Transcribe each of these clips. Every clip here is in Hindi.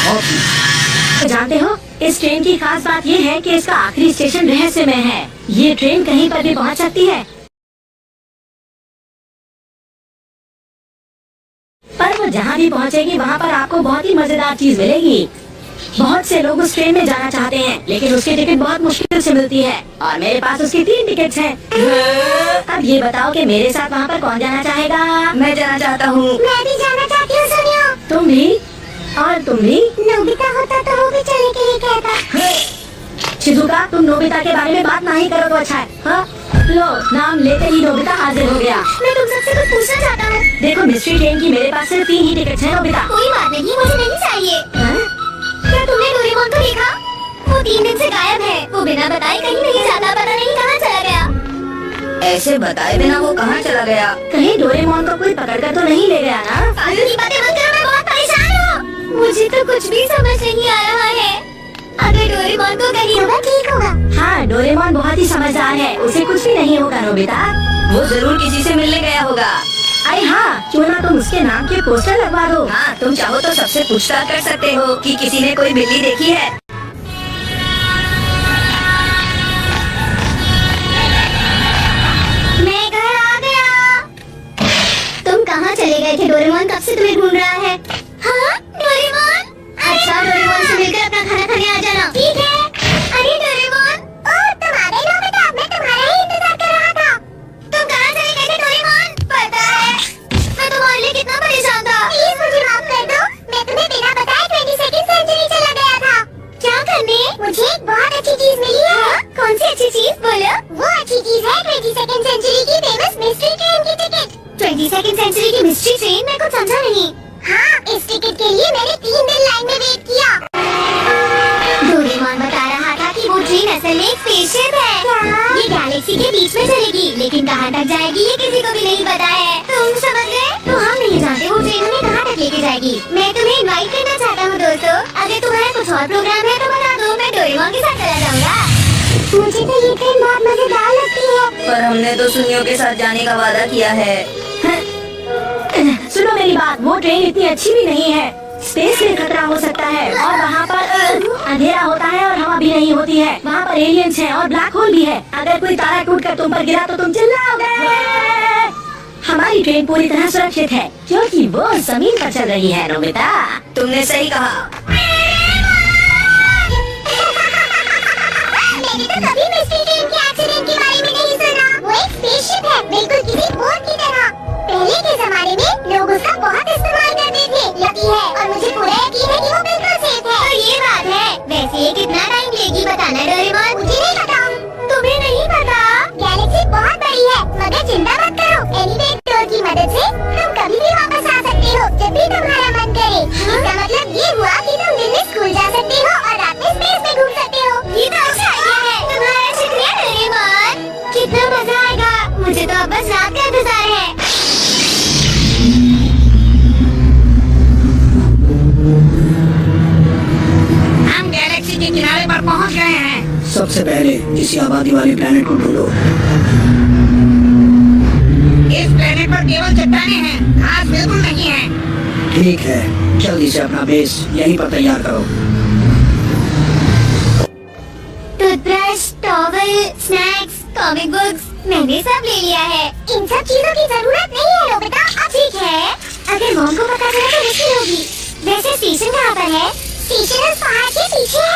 तो जानते हो, इस ट्रेन की खास बात ये है कि इसका आखिरी स्टेशन रहस्यमय है। ये ट्रेन कहीं पर भी पहुंच सकती है, पर वो जहाँ भी पहुँचेगी वहाँ पर आपको बहुत ही मजेदार चीज मिलेगी। बहुत से लोग उस ट्रेन में जाना चाहते हैं, लेकिन उसकी टिकट बहुत मुश्किल से मिलती है, और मेरे पास उसकी 3 टिकट्स हैं। अब ये बताओ कि मेरे साथ वहाँ पर कौन जाना चाहेगा? मैं जाना चाहता हूँ। मैं भी जाना चाहती हूँ सुनियो। तुम भी? और तुम भी? नोबिता होता तो वो भी चलने के लिए कहता। शिजुका, तुम नोबिता के बारे में बात नहीं करो तो अच्छा है। हाँ? लो, नाम लेते ही नोबिता हाजिर हो गया। मैं तुम सबसे कुछ पूछना चाहता हूँ। देखो, मिस्ट्री ट्रेन की मेरे पास सिर्फ 3 ही टिकट्स हैं नोबिता। कोई बात नहीं, मुझे नहीं चाहिए। क्या तुमने डोरेमोन को देखा? वो 3 दिन से गायब है। वो बिना बताए कहीं नहीं जाता, पता नहीं कहाँ चला गया। ऐसे बताए बिना वो कहाँ चला गया? कहीं डोरेमोन को कोई पकड़ कर तो नहीं ले गया ना? फालतू की बातें मत करो, मैं बहुत परेशान हूँ। मुझे तो कुछ भी समझ नहीं आ रहा है। अगर डोरेमोन को कहीं होगा ठीक होगा। हाँ, डोरेमोन बहुत ही समझदार है, उसे कुछ भी नहीं होगा नोबिता। वो जरूर किसी से मिलने गया होगा। अरे हाँ, क्यों ना तुम उसके नाम के पोस्टर लगवा दो। हाँ, तुम चाहो तो सबसे पूछताछ कर सकते हो कि किसी ने कोई बिल्ली देखी है। मैं घर आ गया। तुम कहाँ चले गए थे डोरेमोन? कब से तुम्हें ढूंढ रहा है। हाँ डोरेमोन। अच्छा, डोरेमोन से मिलकर अपना खाना खाने आ जाना। ठीक है। अरे डोरेमोन, ओह तुम आ गए नोबिता, मैं तुम्हारा ही इंतजार कर रहा था। तुम कहाँ चले गए थे डोरेमोन? पता है, मैं तुम्हारे लिए कितना परेशान था। प्लीज मुझे माफ कर दो, मैं तुम्हें बिना बताए 22nd सेंचुरी चला गया था। क्या करने? मुझे एक बहुत अच्छी चीज मिली है। हाँ? कौन सी अच्छी चीज? बोलो। वो अच्छी चीज है 22nd सेंचुरी की फेमस मिस्ट्री ट्रेन की टिकट। 22nd सेंचुरी की मिस्ट्री ट्रेन? मैं कुछ समझा नहीं। हाँ, इस टिकट के लिए मैंने 3 दिन लाइन में वेट किया। डोरेमोन बता रहा था कि वो ट्रेन असल में एक स्पेसशिप है। क्या? ये गैलेक्सी के बीच में चलेगी, लेकिन कहाँ तक जाएगी ये किसी को भी नहीं पता है। तुम समझ गए? तो हम नहीं जानते वो ट्रेन हमें कहाँ तक लेके जाएगी। मैं तुम्हें इनवाइट करना चाहता हूँ दोस्तों। अगर तुम्हारा कुछ और प्रोग्राम है तो बता दो, मैं डोरेमोन के साथ चला जाऊँगा। मुझे तो ये ट्रेन बहुत मजेदार लगती है। पर हमने तो सुनियो के साथ जाने का वादा किया है। सुनो मेरी बात, वो ट्रेन इतनी अच्छी भी नहीं है। स्पेस में खतरा हो सकता है, और वहाँ पर अंधेरा होता है और हवा भी नहीं होती है। वहाँ पर एलियंस हैं और ब्लैक होल भी है। अगर कोई तारा टूट कर तुम पर गिरा तो तुम चिल्लाओगे। हमारी ट्रेन पूरी तरह सुरक्षित है, क्योंकि वो जमीन पर चल रही है नोबिता। तुमने सही कहा। मैंने तो कभी मिस्ट्री ट्रेन के एक्सीडेंट के बारे में नहीं सुना। वो एक स्पेसशिप है, बिल्कुल किसी बोट की तरह। पहले के जमाने में लोग उसका बहुत इस्तेमाल करते थे। लकी है, और मुझे पूरा यकीन है कि वो बिल्कुल सेफ है। तो ये बात है। वैसे ये कितना टाइम लेगी बताना डोरेमोन? मुझे नहीं पता। तुम्हें नहीं पता? गैलेक्सी बहुत बड़ी है, मगर चिंता मत करो। एलिवेट डोर की मदद से तुम कभी भी वापस आ सकते हो, जब भी तुम्हारा मन करे। इसका मतलब ये हुआ कि तुम दिन में स्कूल जा सकते हो और रात में स्पेस में घूम सकते हो। ये तो अच्छा आइडिया है। तुम्हारा शुक्रिया डोरेमोन। कितना मजा आएगा। मुझे तो अब बस रात का इंतजार है। हम गैलेक्सी के किनारे पर पहुंच गए हैं। सबसे पहले इसी आबादी वाले प्लेनेट को ढूंढो। इस प्लेनेट पर केवल चट्टानें हैं, घास बिल्कुल नहीं है। ठीक है, जल्दी से अपना बेस यहीं पर तैयार करो। Toothbrush, towel, snacks, comic books, मैंने सब ले लिया है। इन सब चीजों की जरूरत नहीं है नोबिता। अब ठीक है, अगर मॉम को पता चला तो मुश्किल होगी। वैसे स्टेशन कहाँ पर है? स्टेशन उस पहाड़ के पीछे है।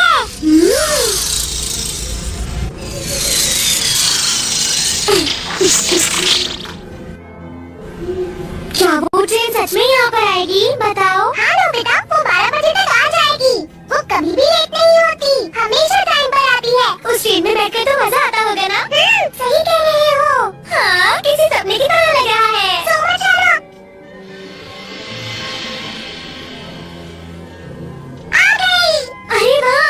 क्या वो ट्रेन सच में यहाँ पर आएगी? बताओ। हाँ नोबिता, वो 12 बजे तक आ जाएगी। वो कभी भी लेट नहीं होती, हमेशा टाइम पर आती है। उस ट्रेन में बैठकर तो मजा आता होगा ना? सही कह रहे हो। हाँ, किसी सपने की तरह लग रहा है। सोमा चलो। आ गई। अरे वाह,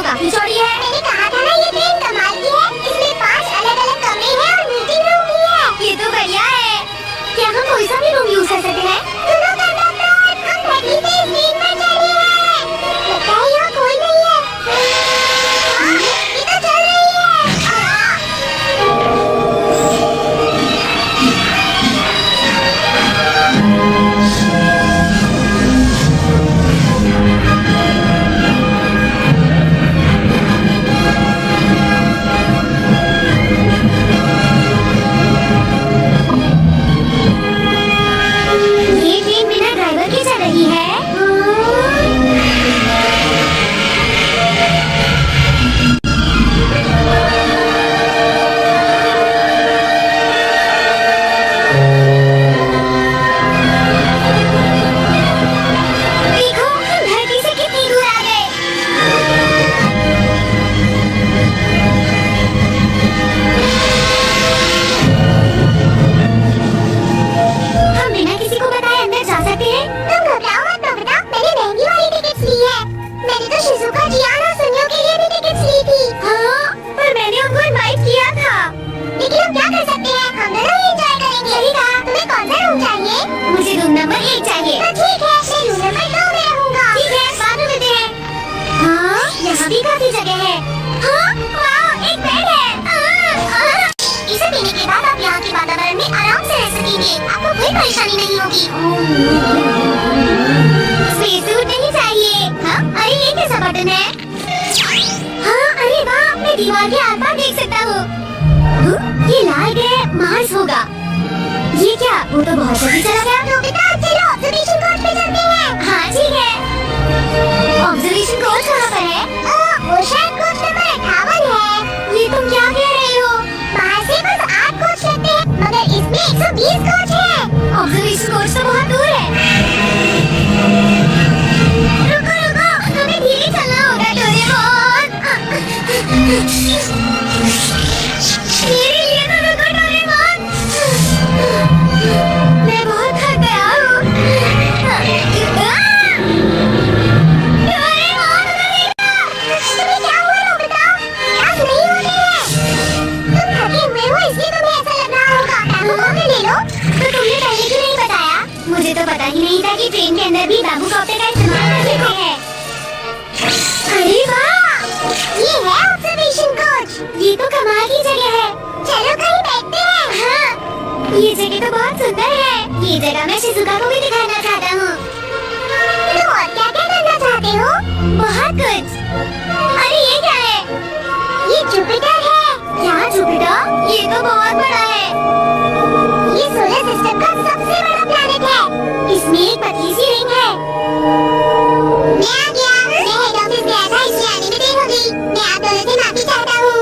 काफी चौड़ी है। मैंने कहा था ना ये ट्रेन कमाल की है। इसमें 5 अलग-अलग कमरे हैं और मीटिंग रूम भी है। ये तो बढ़िया है। क्या हम कोई सा भी रूम यूज कर सकते हैं? सुनो कंडक्टर, हम पहली से ट्रेन में चढ़े हैं। लगता है यहाँ कोई नहीं है। हाँ, ये तो चल रही है। ये ट्रेन बिना ड्राइवर के चल रही है। देखो, हम धरती से कितनी दूर आ गए। हम बिना किसी को बताए अंदर जा सकते हैं। तुम घबराओ मत नोबिता, मैंने महंगी वाली टिकट्स ली है। मैंने तो शिजुका, जियान और सुनियो के लिए भी टिकट्स ली थी। हाँ, पर मैंने उनको इनवाइट किया था। लेकिन हम क्या कर सकते हैं, हम दोनों ही एंजॉय करेंगे। यही कहा, तुम्हें कौन सा रूम चाहिए? मुझे रूम नंबर 1 चाहिए। तो ठीक है, मैं रूम नंबर 2 में रहूंगा। ठीक है, बाद में मिलते हैं। हाँ, यहाँ भी काफी जगह है। हाँ, वाह, एक बेड है। इसे पीने के बाद आप यहाँ के वातावरण में आराम से रह सकेंगे। आपको कोई परेशानी नहीं होगी। स्पेस सूट नहीं चाहिए। हाँ, अरे ये कैसा बटन है? हाँ, अरे वाह, मैं दीवार के आर पार देख सकता हूँ। ये लाल ग्रह मार्स होगा। ये क्या? वो तो बहुत जल्दी चला गया। नोबिता, चलो ऑब्जर्वेशन कोच पे चलते हैं। हाँ, ठीक है। ऑब्जर्वेशन कोच कहाँ पर है? वो शायद कोच नंबर 58 है। ये तुम क्या कह रहे हो? बाहर से बस 8 कोच लगते हैं, मगर इसमें 120 कोच हैं। ऑब्जर्वेशन कोच तो बहुत दूर है। रुको रुको, हमें धीरे चलना होगा डोरेमोन। मेरे लिए तो रुको डोरेमोन। मैं बहुत थक गया हूँ। डोरेमोन, तुम्हें क्या हुआ नोबिता? याद नहीं होती है। तुम थके हुए हो इसलिए तुम्हें ऐसा लग रहा होगा। बाबू कॉप्टर ले लो। तो तुमने पहले क्यों नहीं बताया? मुझे तो पता ही नहीं था कि ट्रेन के अंदर भी बाबू कॉप्टर का इस्तेमाल कर सकते हैं। अरे वाह, ये है ऑब्जर्वेशन कोच। ये तो कमाल की जगह है। चलो कहीं बैठते हैं। हाँ, ये जगह तो बहुत सुंदर है। ये जगह मैं शिजुका को भी दिखाना चाहता हूँ। तुम और क्या क्या करना चाहते हो? बहुत कुछ। अरे ये क्या है? ये जुपिटर है। क्या जुपिटर? ये तो बहुत बड़ा है। ये सोलर सिस्टम का सबसे बड़ा प्लैनेट है। इसमें एक पतली सी रिंग है। मैं आ गया। मैं हेड ऑफिस गया था, इसलिए आने में देर हो गई। मैं आप दोनों से माफी चाहता हूँ।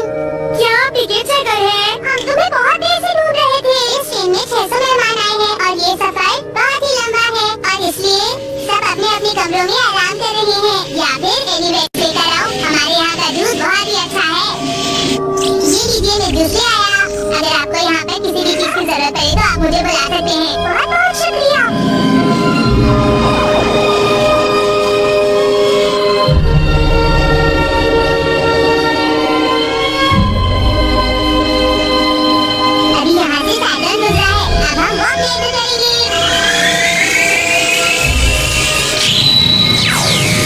क्या आप टिकट चेकर हैं? हम तुम्हें बहुत देर से ढूंढ रहे थे। इस ट्रेन में 600 मेहमान आए हैं और ये सफर बहुत ही लंबा है और इसलिए सब अपने अपने कमरों में आराम कर रहे हैं या फिर एलिवेटर लेकर आओ। हमारे यहाँ का जूस बहुत ही अच्छा है। ये लीजिए, मैं जूस ले आया। अगर आपको यहाँ पर किसी भी चीज की जरूरत पड़े तो आप मुझे बुला सकते हैं। बहुत बहुत शुक्रिया। अभी यहाँ से साइकिल गुजरा है। अब हम वॉक लेकर चलेंगे।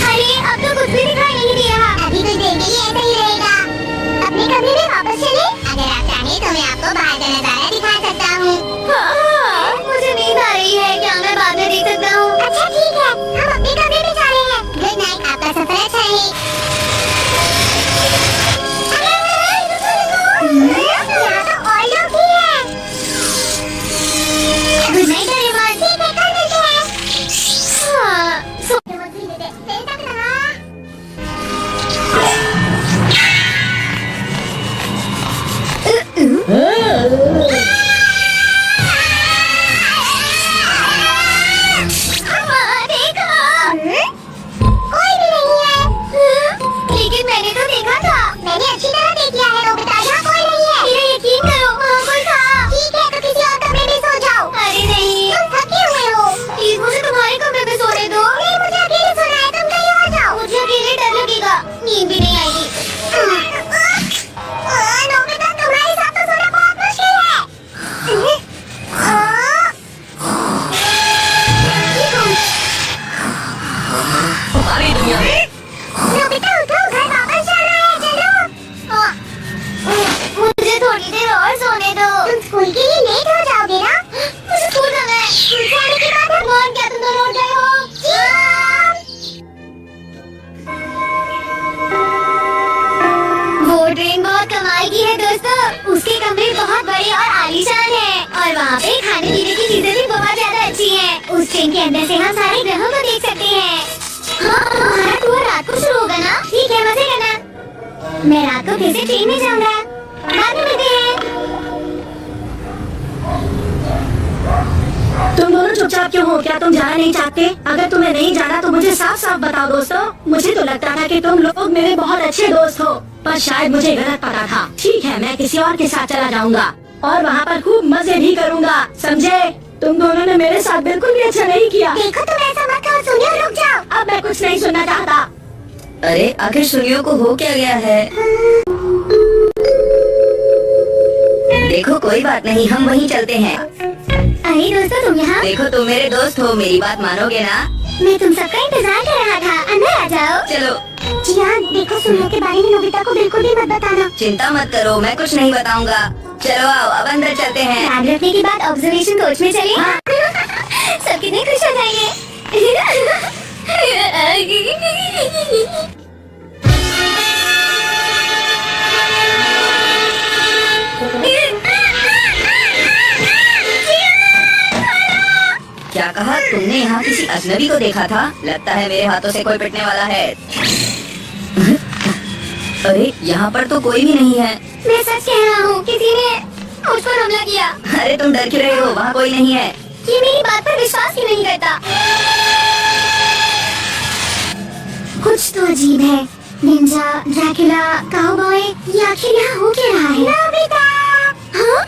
अरे अब तो कुछ भी दिखाई नहीं दे रहा। अभी कुछ देर के लिए ऐसा ही रहेगा। अपने कमरे में वापस चले। अगर आप चाहें तो मैं आपको बाहर का नजारा दिखा सकता हूँ। वो ट्रेन बहुत कमाल की है दोस्तों। उसके कमरे बहुत बड़े और आलीशान हैं और वहाँ पे खाने पीने की चीजें भी बहुत ज्यादा अच्छी हैं। उस ट्रेन के अंदर से हम सारे ग्रहों को देख सकते हैं। हाँ, हमारा टूर रात को शुरू होगा ना? ठीक है, मजे करना। मैं रात को फिर से ट्रेन में जाऊंगा। बाद में मिलते हैं। तुम दोनों चुपचाप क्यों हो? क्या तुम जाना नहीं चाहते? अगर तुम्हें नहीं जाना तो मुझे साफ साफ बताओ दोस्तों। मुझे तो लगता था कि तुम लोग मेरे बहुत अच्छे दोस्त हो, पर शायद मुझे गलत पता था। ठीक है, मैं किसी और के साथ चला जाऊंगा और वहाँ पर खूब मजे भी करूंगा, समझे? तुम दोनों ने मेरे साथ बिल्कुल भी अच्छा नहीं किया। देखो तुम ऐसा मत करो सुनियो, रुक जाओ। अब मैं कुछ नहीं सुनना चाहता। अरे आखिर सुनियो को हो क्या गया है? देखो कोई बात नहीं, हम वहीं चलते हैं। अरे दोस्तों तुम यहाँ? देखो तुम मेरे दोस्त हो, मेरी बात मानोगे ना? मैं तुम सबका इंतजार कर रहा था। अंदर आ जाओ। चलो। जी हाँ, देखो सुनियो के बारे में नोबिता को बिल्कुल भी मत बताना। चिंता मत करो, मैं कुछ नहीं बताऊंगा। चलो आओ, अब अंदर चलते हैं। बैग रखने के बाद ऑब्जर्वेशन कोच में चले। हाँ। सब कितने खुश हो जाएंगे। क्या कहा तुमने? यहाँ किसी अजनबी को देखा था? लगता है मेरे हाथों से कोई पिटने वाला है। अरे यहाँ पर तो कोई भी नहीं है। मैं सच कह रहा हूँ, किसी ने मुझ पर हमला किया। अरे तुम डर क्यों रहे हो? वहाँ कोई नहीं है। ये मेरी बात पर विश्वास क्यों नहीं करता? कुछ तो अजीब है। निंजा, ड्रैकुला, काउबॉय, ये आखिर यहाँ हो क्या रहा है? नोबिता! हाँ?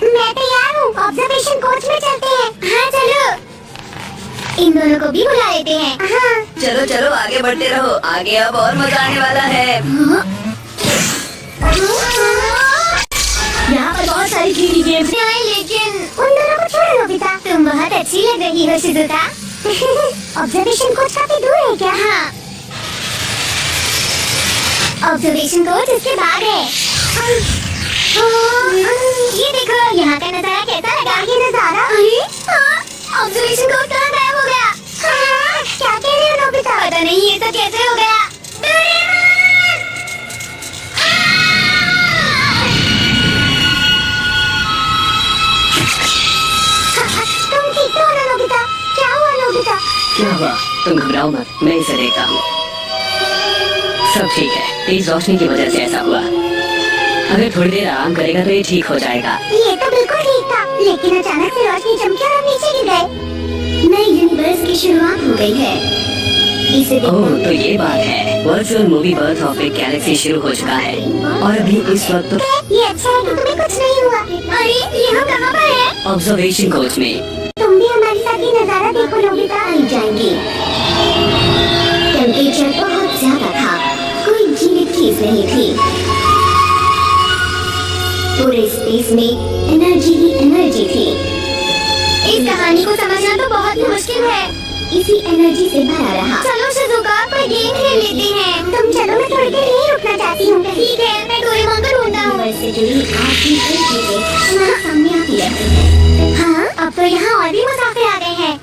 मैं तैयार हूँ। ऑब्जर्वेशन कोच में चलते हैं। हाँ चलो। इन दोनों को भी बुला लेते हैं। हाँ। चलो चलो आगे बढ़ते रहो, आगे अब और मजा आने वाला है। यहाँ पर बहुत सारी 3D गेम्स नहीं, लेकिन उन दोनों को छोड़ो नोबिता। तुम बहुत अच्छी लग रही हो शिजुका। ऑब्जर्वेशन कोच काफी दूर है क्या? हाँ। ऑब्जर्वेशन कोच इसके बाद है। ये देखो यहाँ का नजारा कैसा लगा? ये नजारा? ऑब्जर्वेशन कोच कहाँ गायब हो गया? क्या कह रहे हो नोबिता? पता नहीं ये सब कैसे हो गया। तुम ठीक तो हो ना नोबिता? क्या हुआ नोबिता? क्या हुआ? तुम घबराओ मत, मैं इसे देखता हूँ। सब ठीक है, तेज रोशनी की वजह से ऐसा हुआ। अगर थोड़ी देर आराम करेगा तो ये ठीक हो जाएगा। ये तो बिल्कुल ठीक था, लेकिन अचानक से रोशनी चमकी और हम नीचे गिर गए। नए यूनिवर्स की शुरुआत हो गई है। इसे ओह तो ये बात है। Virtual movie birth of A Galaxy शुरू हो चुका है और अभी इस वक्त तो ये अच्छा है कि तुम्हें कुछ नहीं हुआ। अरे ये हम कहाँ पर हैं? ऑब्जर्वेशन कोच में। तुम भी हमारे साथ ये नजारा देखो नोबिता। आई जाएंगी। टेम्परेचर बहुत ज्यादा था, कोई जीवित चीज नहीं थी। पूरे स्पेस में एनर्जी ही एनर्जी थी। इस कहानी को समझना तो बहुत ही मुश्किल है। इसी एनर्जी से भरा रहा। चलो शिजुका, कोई गेम खेल लेते हैं। तुम चलो, मैं थोड़ी देर यहीं रुकना चाहती हूँ। ठीक है, मैं डोरेमोन को ढूंढता हूँ। वैसे जुड़ी आखिरी कई चीजें हमारे सामने आती रहती हैं। हाँ, अब तो यहाँ और भी मुसाफिर आ गए हैं।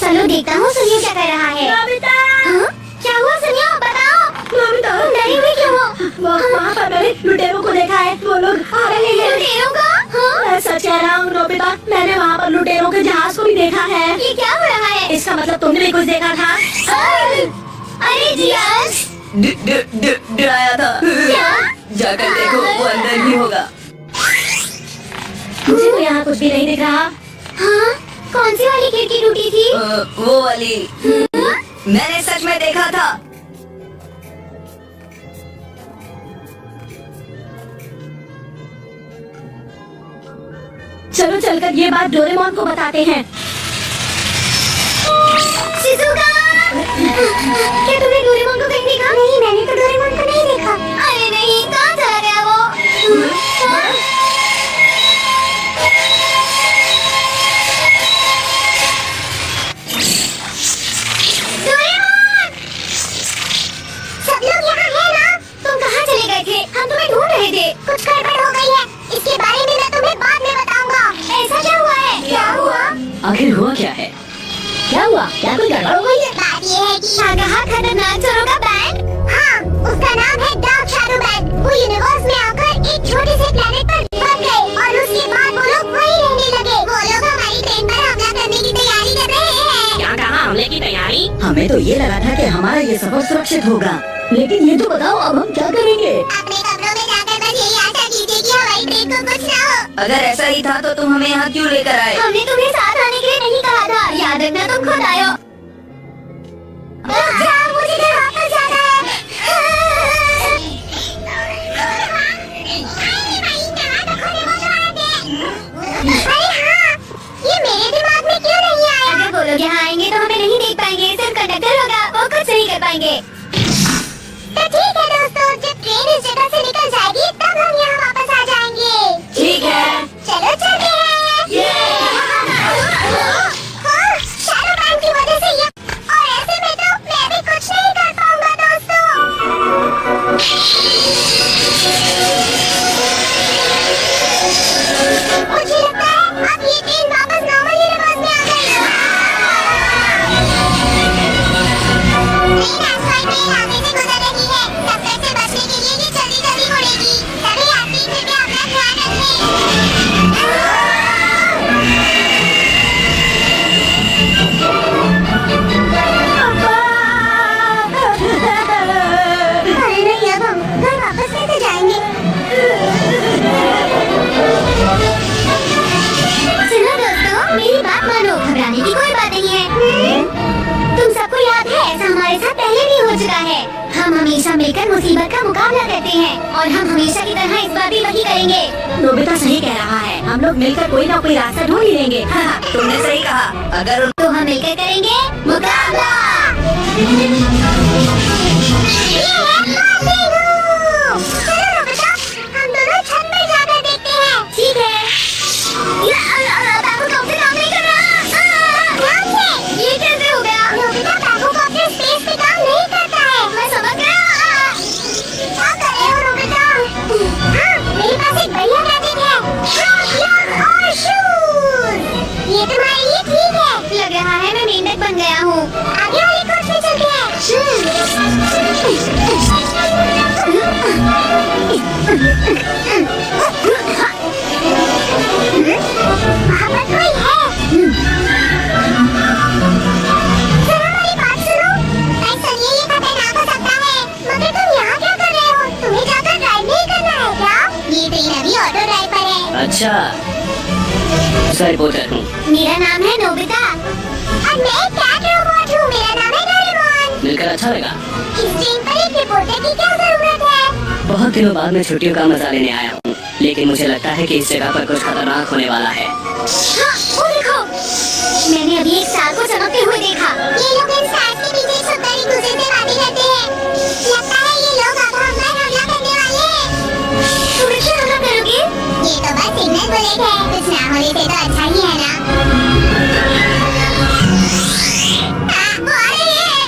चलो देखता हूँ सुनियो क्या कर रहा है। नोबिता! हाँ? क्या हुआ सुनियो, बताओ। नोबिता! तुम डरी हुई क्यों हो? वहाँ पर मैंने लुटेरों को देखा है, वो लोग आ रहे हैं। लुटेरों को? हाँ? मैं सच कह रहा हूँ नोबिता, मैंने वहाँ पर लुटेरों के जहाज को भी देखा है। ये क्या हो रहा है? इसका मतलब तुमने भी कुछ देखा था? अरे जियास! डराया था। क्या? जाकर देखो, वो अंदर ही होगा। मुझे तो यहाँ कुछ भी नहीं दिख रहा। हाँ? कौन सी वाली खिड़की टूटी थी? वो वाली। मैंने सच में देखा था। चलो चलकर ये बात डोरेमोन को बताते हैं। शिजुका! क्या तुमने डोरेमोन को कहीं देखा? नहीं, मैंने तो डोरेमोन को नहीं देखा। अरे नहीं, कहाँ चला गया वो? डोरेमोन! सब लोग यहाँ हैं ना? तुम कहाँ चले गए थे? हम तुम्हें ढूंढ रहे थे। कुछ गड़बड़ हो गई है, इसके बारे में मैं तुम्हें बाद में बताऊंगा। ऐसा क्या हुआ है? क्या हुआ? आखिर हुआ क्या है? क्या हुआ? क्या कोई गड़बड़ हो गई है? बात ये है कि शाकाहार खतरनाक चोरों का बैंड, हाँ, उसका नाम है डार्क शैडो बैंड। वो यूनिवर्स सुरक्षित होगा। लेकिन ये तो बताओ अब हम क्या करेंगे? अपने कमरों में जाकर बस यही आशा कीजिए कि हवाई ट्रेन को कुछ ना हो। अगर ऐसा ही था तो तुम हमें यहाँ क्यों लेकर आए? हमने तुम्हें साथ आने के लिए नहीं कहा था, याद रखना तुम खुद आए हो। मुझे घर वापस जाना है। अरे हाँ, ये मेरे दिमाग में क्यों नहीं आया? अगर वो लोग यहाँ आएंगे तो हमें नहीं देख पाएंगे, सिर्फ कंडक्टर होगा, वो कुछ नहीं कर पाएंगे। तो ठीक है दोस्तों, जब ट्रेन इस जगह से निकल जाएगी तब हम यहाँ वापस आ जाएंगे। ठीक है। चलो चलते हैं। हाँ, शैडो बैंक की वजह से ये और ऐसे में तो मैं भी कुछ नहीं कर पाऊंगा दोस्तों। मुझे लगता है अब ये ट्रेन वापस नॉर्मल यूनिवर्स में आ गई। ट्रेन आसमान में आगे से गुजर रही है। टक्कर से बचने के लिए ये जल्दी जल्दी मुड़ेगी। सभी यात्री कृपया अपना ध्यान रखें। अरे नहीं, अब हम घर वापस कैसे जाएंगे? सुनो दोस्तों, मेरी बात मानो, घबराने की कोई बात नहीं है। तुम सबको याद है ऐसा हमारे साथ पहले भी हो चुका है। हम हमेशा मिलकर मुसीबत का मुकाबला करते हैं और हम हमेशा की तरह इस बार भी वही करेंगे। नोबिता सही कह रहा है, हम लोग मिलकर कोई ना कोई रास्ता ढूंढ ही लेंगे। तुमने सही कहा। अगर तो हम मिलकर करेंगे मुकाबला। ये है मार्टिनो। चलो नोबिता, हम दोनों छत पर जाकर देखते हैं। ठीक है। बाबू कॉप्टर काम नहीं कर रहा। ध्यान से। ये कैसे हो गया? नोबिता, बाबू कॉप्टर स्पेस पे काम नहीं करता है। मैं समझ गया। क्या कर रहे हो नोबिता? हाँ, मेरे पास एक बढ़िया गैजेट है। और शूज। ये तुम्हारे लिए ठीक है। लग रहा है मैं मेंढक बन गया हूँ। आगे वाले कोच में चलते हैं। वहाँ पर कोई है। जरा मेरी बात सुनो। मैं सुनिए, ये खतरनाक हो सकता है, मगर तुम यहाँ क्या कर रहे हो? तुम्हें जाकर ड्राइव नहीं करना है क्या? ये ट्रेन अभी ऑटो ड्राइव पर है। अच्छा, रिपोर्टर हूँ। मेरा नाम है नोबिता और मैं कैट रोबोट हूँ। मेरा नाम है डोरेमोन। मिलकर अच्छा लगा। इस ट्रेन पर एक रिपोर्टर की क्या जरूरत है? बहुत दिनों बाद मैं छुट्टियों का मजा लेने आया हूँ, लेकिन मुझे लगता है कि इस जगह पर कुछ खतरनाक होने वाला है। हाँ, वो देखो, मैंने अभी एक स्टार को चमकते हुए देखा। ये लोग इन स्टार्स के पीछे छुपकर एक दूसरे से बातें करते हैं। लगता है ये लोग अब हम पर हमला करने वाले हैं। तुम इससे हमला करोगे? ये तो बस सिग्नल बुलेट है, कुछ ना होने से तो अच्छा ही है ना। हाँ, वो आ रहे हैं।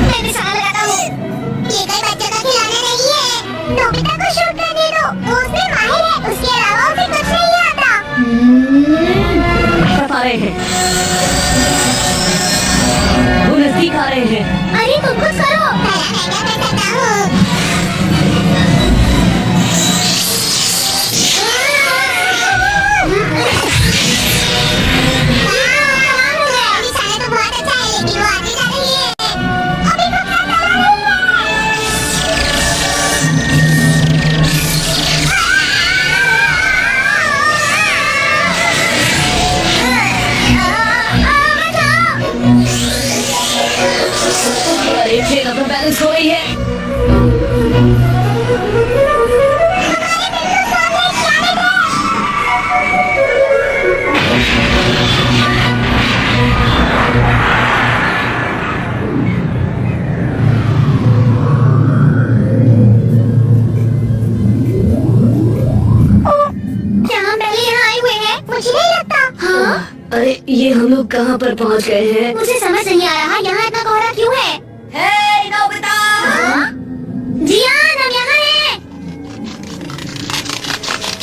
मैं निशाना लगाता हूँ। ये कोई बच्चों का खिलौना नहीं है। नोबिता को शूट करने दो, वो उसमें माहिर है, उसके अलावा उसे कुछ नहीं आता। कब आ रहे हैं? वो नजदीक आ रहे हैं। अरे तुम कुछ करो। मैं क्या कर सकता हूँ? कमाल हो गया। निशाना तो बहुत अच्छा है, लेकिन वो आगे जा रही है। अभी वो क्या कर रही है? अरे ट्रेन अब बैलेंस हो रही है। क्या हम पहले यहाँ आए हुए हैं? मुझे नहीं लगता। हाँ, अरे ये हम लोग कहाँ पर पहुँच गए हैं? मुझे समझ नहीं आ रहा यहाँ इतना कोहरा क्यों है। हे नोबिता! जियान, हम यहाँ हैं।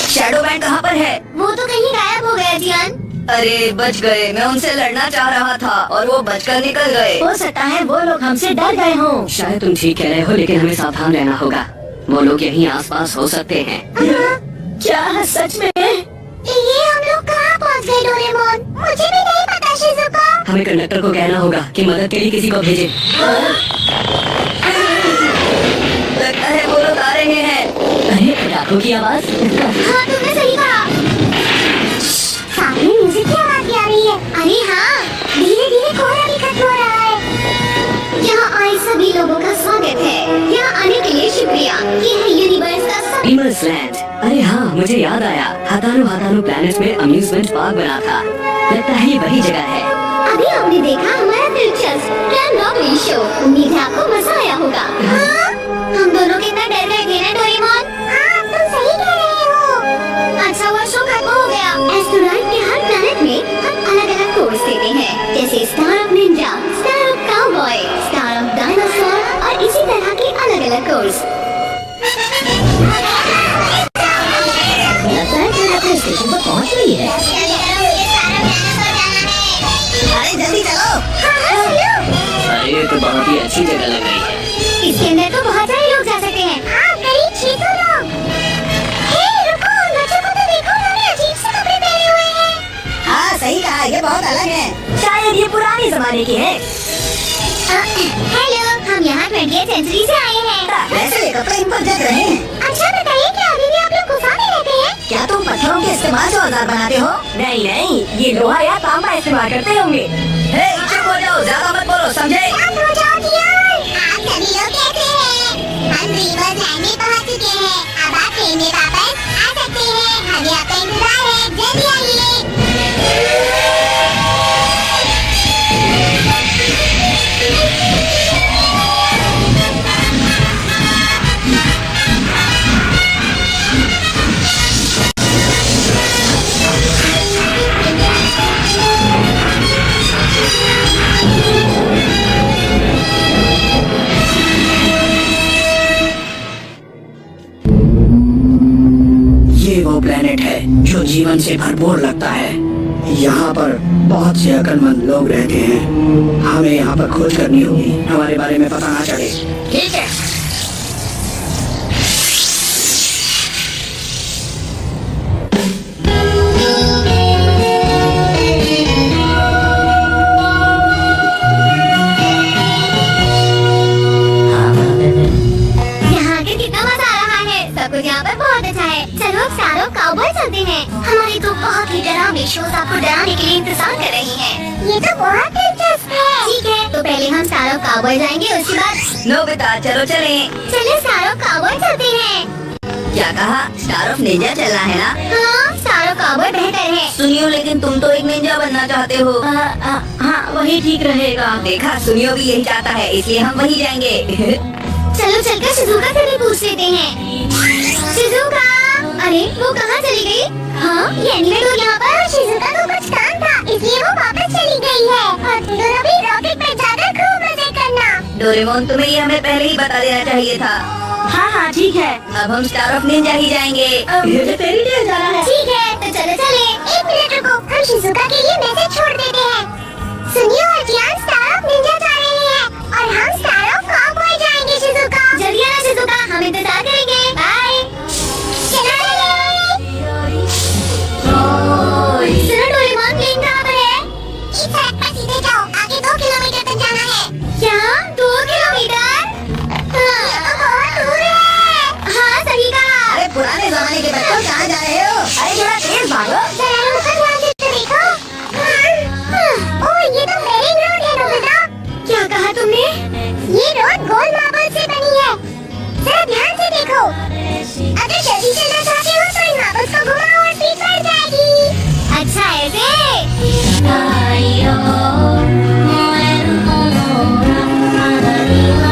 शैडो बैंड कहाँ पर है? वो तो कहीं गायब हो गया जियान। अरे बच गए, मैं उनसे लड़ना चाह रहा था और वो बचकर निकल गए। हो सकता है वो लोग हमसे डर गए हों। शायद तुम ठीक कह रहे हो, लेकिन हमें सावधान रहना होगा। वो लोग यहीं आसपास हो सकते हैं। क्या सच में? ये हम लोग कहाँ पहुँच गए डोरेमोन? मुझे भी नहीं पता शिजुका। हमें कंडक्टर को कहना होगा कि मदद के लिए किसी को भेजे। लगता है वो लोग आ रहे हैं। अरे डाकू की आवाज। हाँ तुमने सही कहा। सामने म्यूजिक की आवाज आ रही है। अरे हाँ, धीरे धीरे कोहरा भी खत्म हो रहा है। यहाँ आए सभी लोगों का स्वागत है। यहाँ आने के लिए शुक्रिया। ये है यूनिवर्स का सब। Dreamers land. अरे हाँ, मुझे याद आया, हातानो हातानो प्लैनेट में अम्यूजमेंट पार्क बना था। लगता है ये वही जगह है। अभी आपने देखा हमारा दिलचस्प प्लान रॉकरी शो। उम्मीद है आपको मजा आया होगा। हाँ? हम दोनों कितना डर गए थे ना डोरेमोन? हाँ, तुम सही कह रहे हो। अच्छा वो शो खत्म हो गया। एस्ट्रोनॉट के हर प्लैनेट में हम अलग-अलग कोर्स देते हैं, जैसे star of Ninja, star of cowboy, star of dinosaur और इसी तरह के अलग-अलग कोर्स। लगता है ट्रेन अपने स्टेशन पर पहुंच गई है। अरे जल्दी चलो। अरे ये तो बहुत ही अच्छी जगह लग रही है। इसके अंदर तो बहुत सारे लोग जा सकते हैं। हाँ, करीब 600 लोग। हे, रुको, बच्चों को तो देखो, उन्होंने अजीब से कपड़े पहने हुए हैं। हाँ सही कहा, ये बहुत अलग है। शायद ये पुराने जमाने की है। हेलो, हम यहाँ 20th सेंचुरी से आए हैं। वैसे ये कपड़े इन पर जग रहे हैं। अच्छा बताइए, क्या अभी भी आप लोग गुफा में रहते हैं? क्या तुम पत्थरों के इस्तेमाल से औजार बनाते हो? नहीं नहीं, ये लोहा या तांबा इस्तेमाल करते होंगे। हे, चुप हो जाओ, ज्यादा मत बोलो, समझे? आप हो जाओ डियर। आप सभी लोग कैसे हैं? हम ड्रीमर्स लैंड में पहुँच चुके हैं। अब आप ट्रेन में वापस आ सकते हैं। हमें आपका इंतजार है, जल्दी आइए। ये वो प्लेनेट है जो जीवन से भरपूर लगता है। यहाँ पर बहुत से अक्लमंद लोग रहते हैं। हमें यहाँ पर खोज करनी होगी, हमारे बारे में पता ना चले। ठीक है। यहाँ आकर कितना मजा आ रहा है। सब कुछ यहाँ पर बहुत अच्छा है। चलो अब सारों काउबॉय चलते हैं। हमारी तो बहुत ही डरावनी शोज आपको डराने के लिए इंतजार कर रही हैं। ये तो बहुत दिलचस्प है। ठीक है, तो पहले हम सारों काउबॉय जाएंगे, उसके बाद नोबिता चलो चले। चलिए सारों काउबॉय चलते हैं। क्या कहा? स्टार ऑफ निंजा चलना है ना? हाँ, सारों काउबॉय बेहतर है। सुनियो, लेकिन तुम तो एक निंजा बनना चाहते हो। हाँ, वही ठीक रहेगा। देखा, सुनियो भी यही चाहता है, इसलिए हम वही जाएंगे। चलो चलकर शिजुका से भी पूछ लेते हैं। शिजुका, अरे वो कहाँ चली गई? हाँ, ये एनिमेटर यहाँ पर। शिजुका को कुछ काम था, इसलिए वो वापस चली गई है। और तुम दोनों भी रॉकेट में जाकर खूब मजे करना। डोरेमोन, तुम्हें ये हमें पहले ही बता देना चाहिए था। हाँ हाँ ठीक है। अब हम स्टार ऑफ निंजा ही जाएंगे। मुझे फेरी टेल जाना है। ठीक है, तो चलो चले। 1 मिनट रुको, हम शिजुका के लिए मैसेज छोड़ देते हैं। सुनियो और जियान स्टार ऑफ निंजा जा रहे हैं और हम स्टार ऑफ काउबॉय जाएंगे। शिजुका जल्दी आना। शिजुका, हम इंतजार करेंगे। बाय। चलो सुनो डोरेमोन, प्लेन कहाँ पर है? इस सड़क पर सीधे जाओ, आगे 2 किलोमीटर तक जाना है। क्या 2 किलोमीटर? हाँ, ये तो बहुत दूर है। हाँ सही कहा। अरे पुराने जमाने के बच्चों, कहाँ जा रहे हो? अरे थोड़ा तेज भागो। जरा ऊपर ध्यान से तो देखो। ओह, ये तो मेरी रोड है नोबिता। क्या कहा तुमने? ये रोड गोल मार्बल से बनी है। जरा ध्यान से देखो। अगर जल्दी चलना चाहते हो तो इन मार्बल्स को घुमाओ और स्पीड बढ़ जाएगी। अच्छा ऐसे?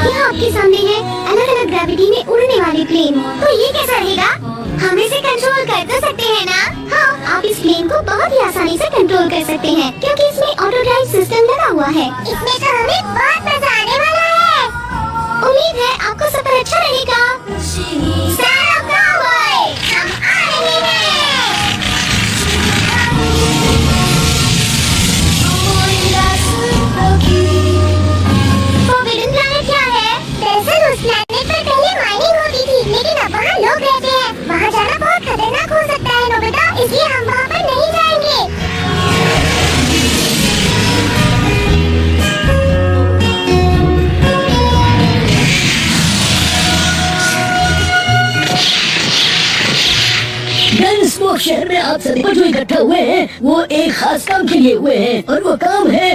ये आपके सामने है अलग-अलग ग्रेविटी में उड़ने वाले प्लेन। तो ये कैसा रहेगा? हम इसे कंट्रोल कर तो सकते हैं ना? हाँ, आप इस प्लेन को बहुत ही आसानी से कंट्रोल कर सकते हैं, क्योंकि इसमें ऑटो ड्राइव सिस्टम लगा हुआ है। इसमें तो हमें बहुत मजा आने वाला है। उम्मीद है आपको सफर अच्छा रहेगा। स्टार ऑफ काउबॉय, हम आ रहे हैं। फोरबिडन प्लैनेट क्या है? दरअसल उस प्लैनेट पर पहले माइनिंग होती थी, लेकिन सभी जो इकट्ठा हुए हैं वो एक खास काम के लिए हुए हैं और वो काम है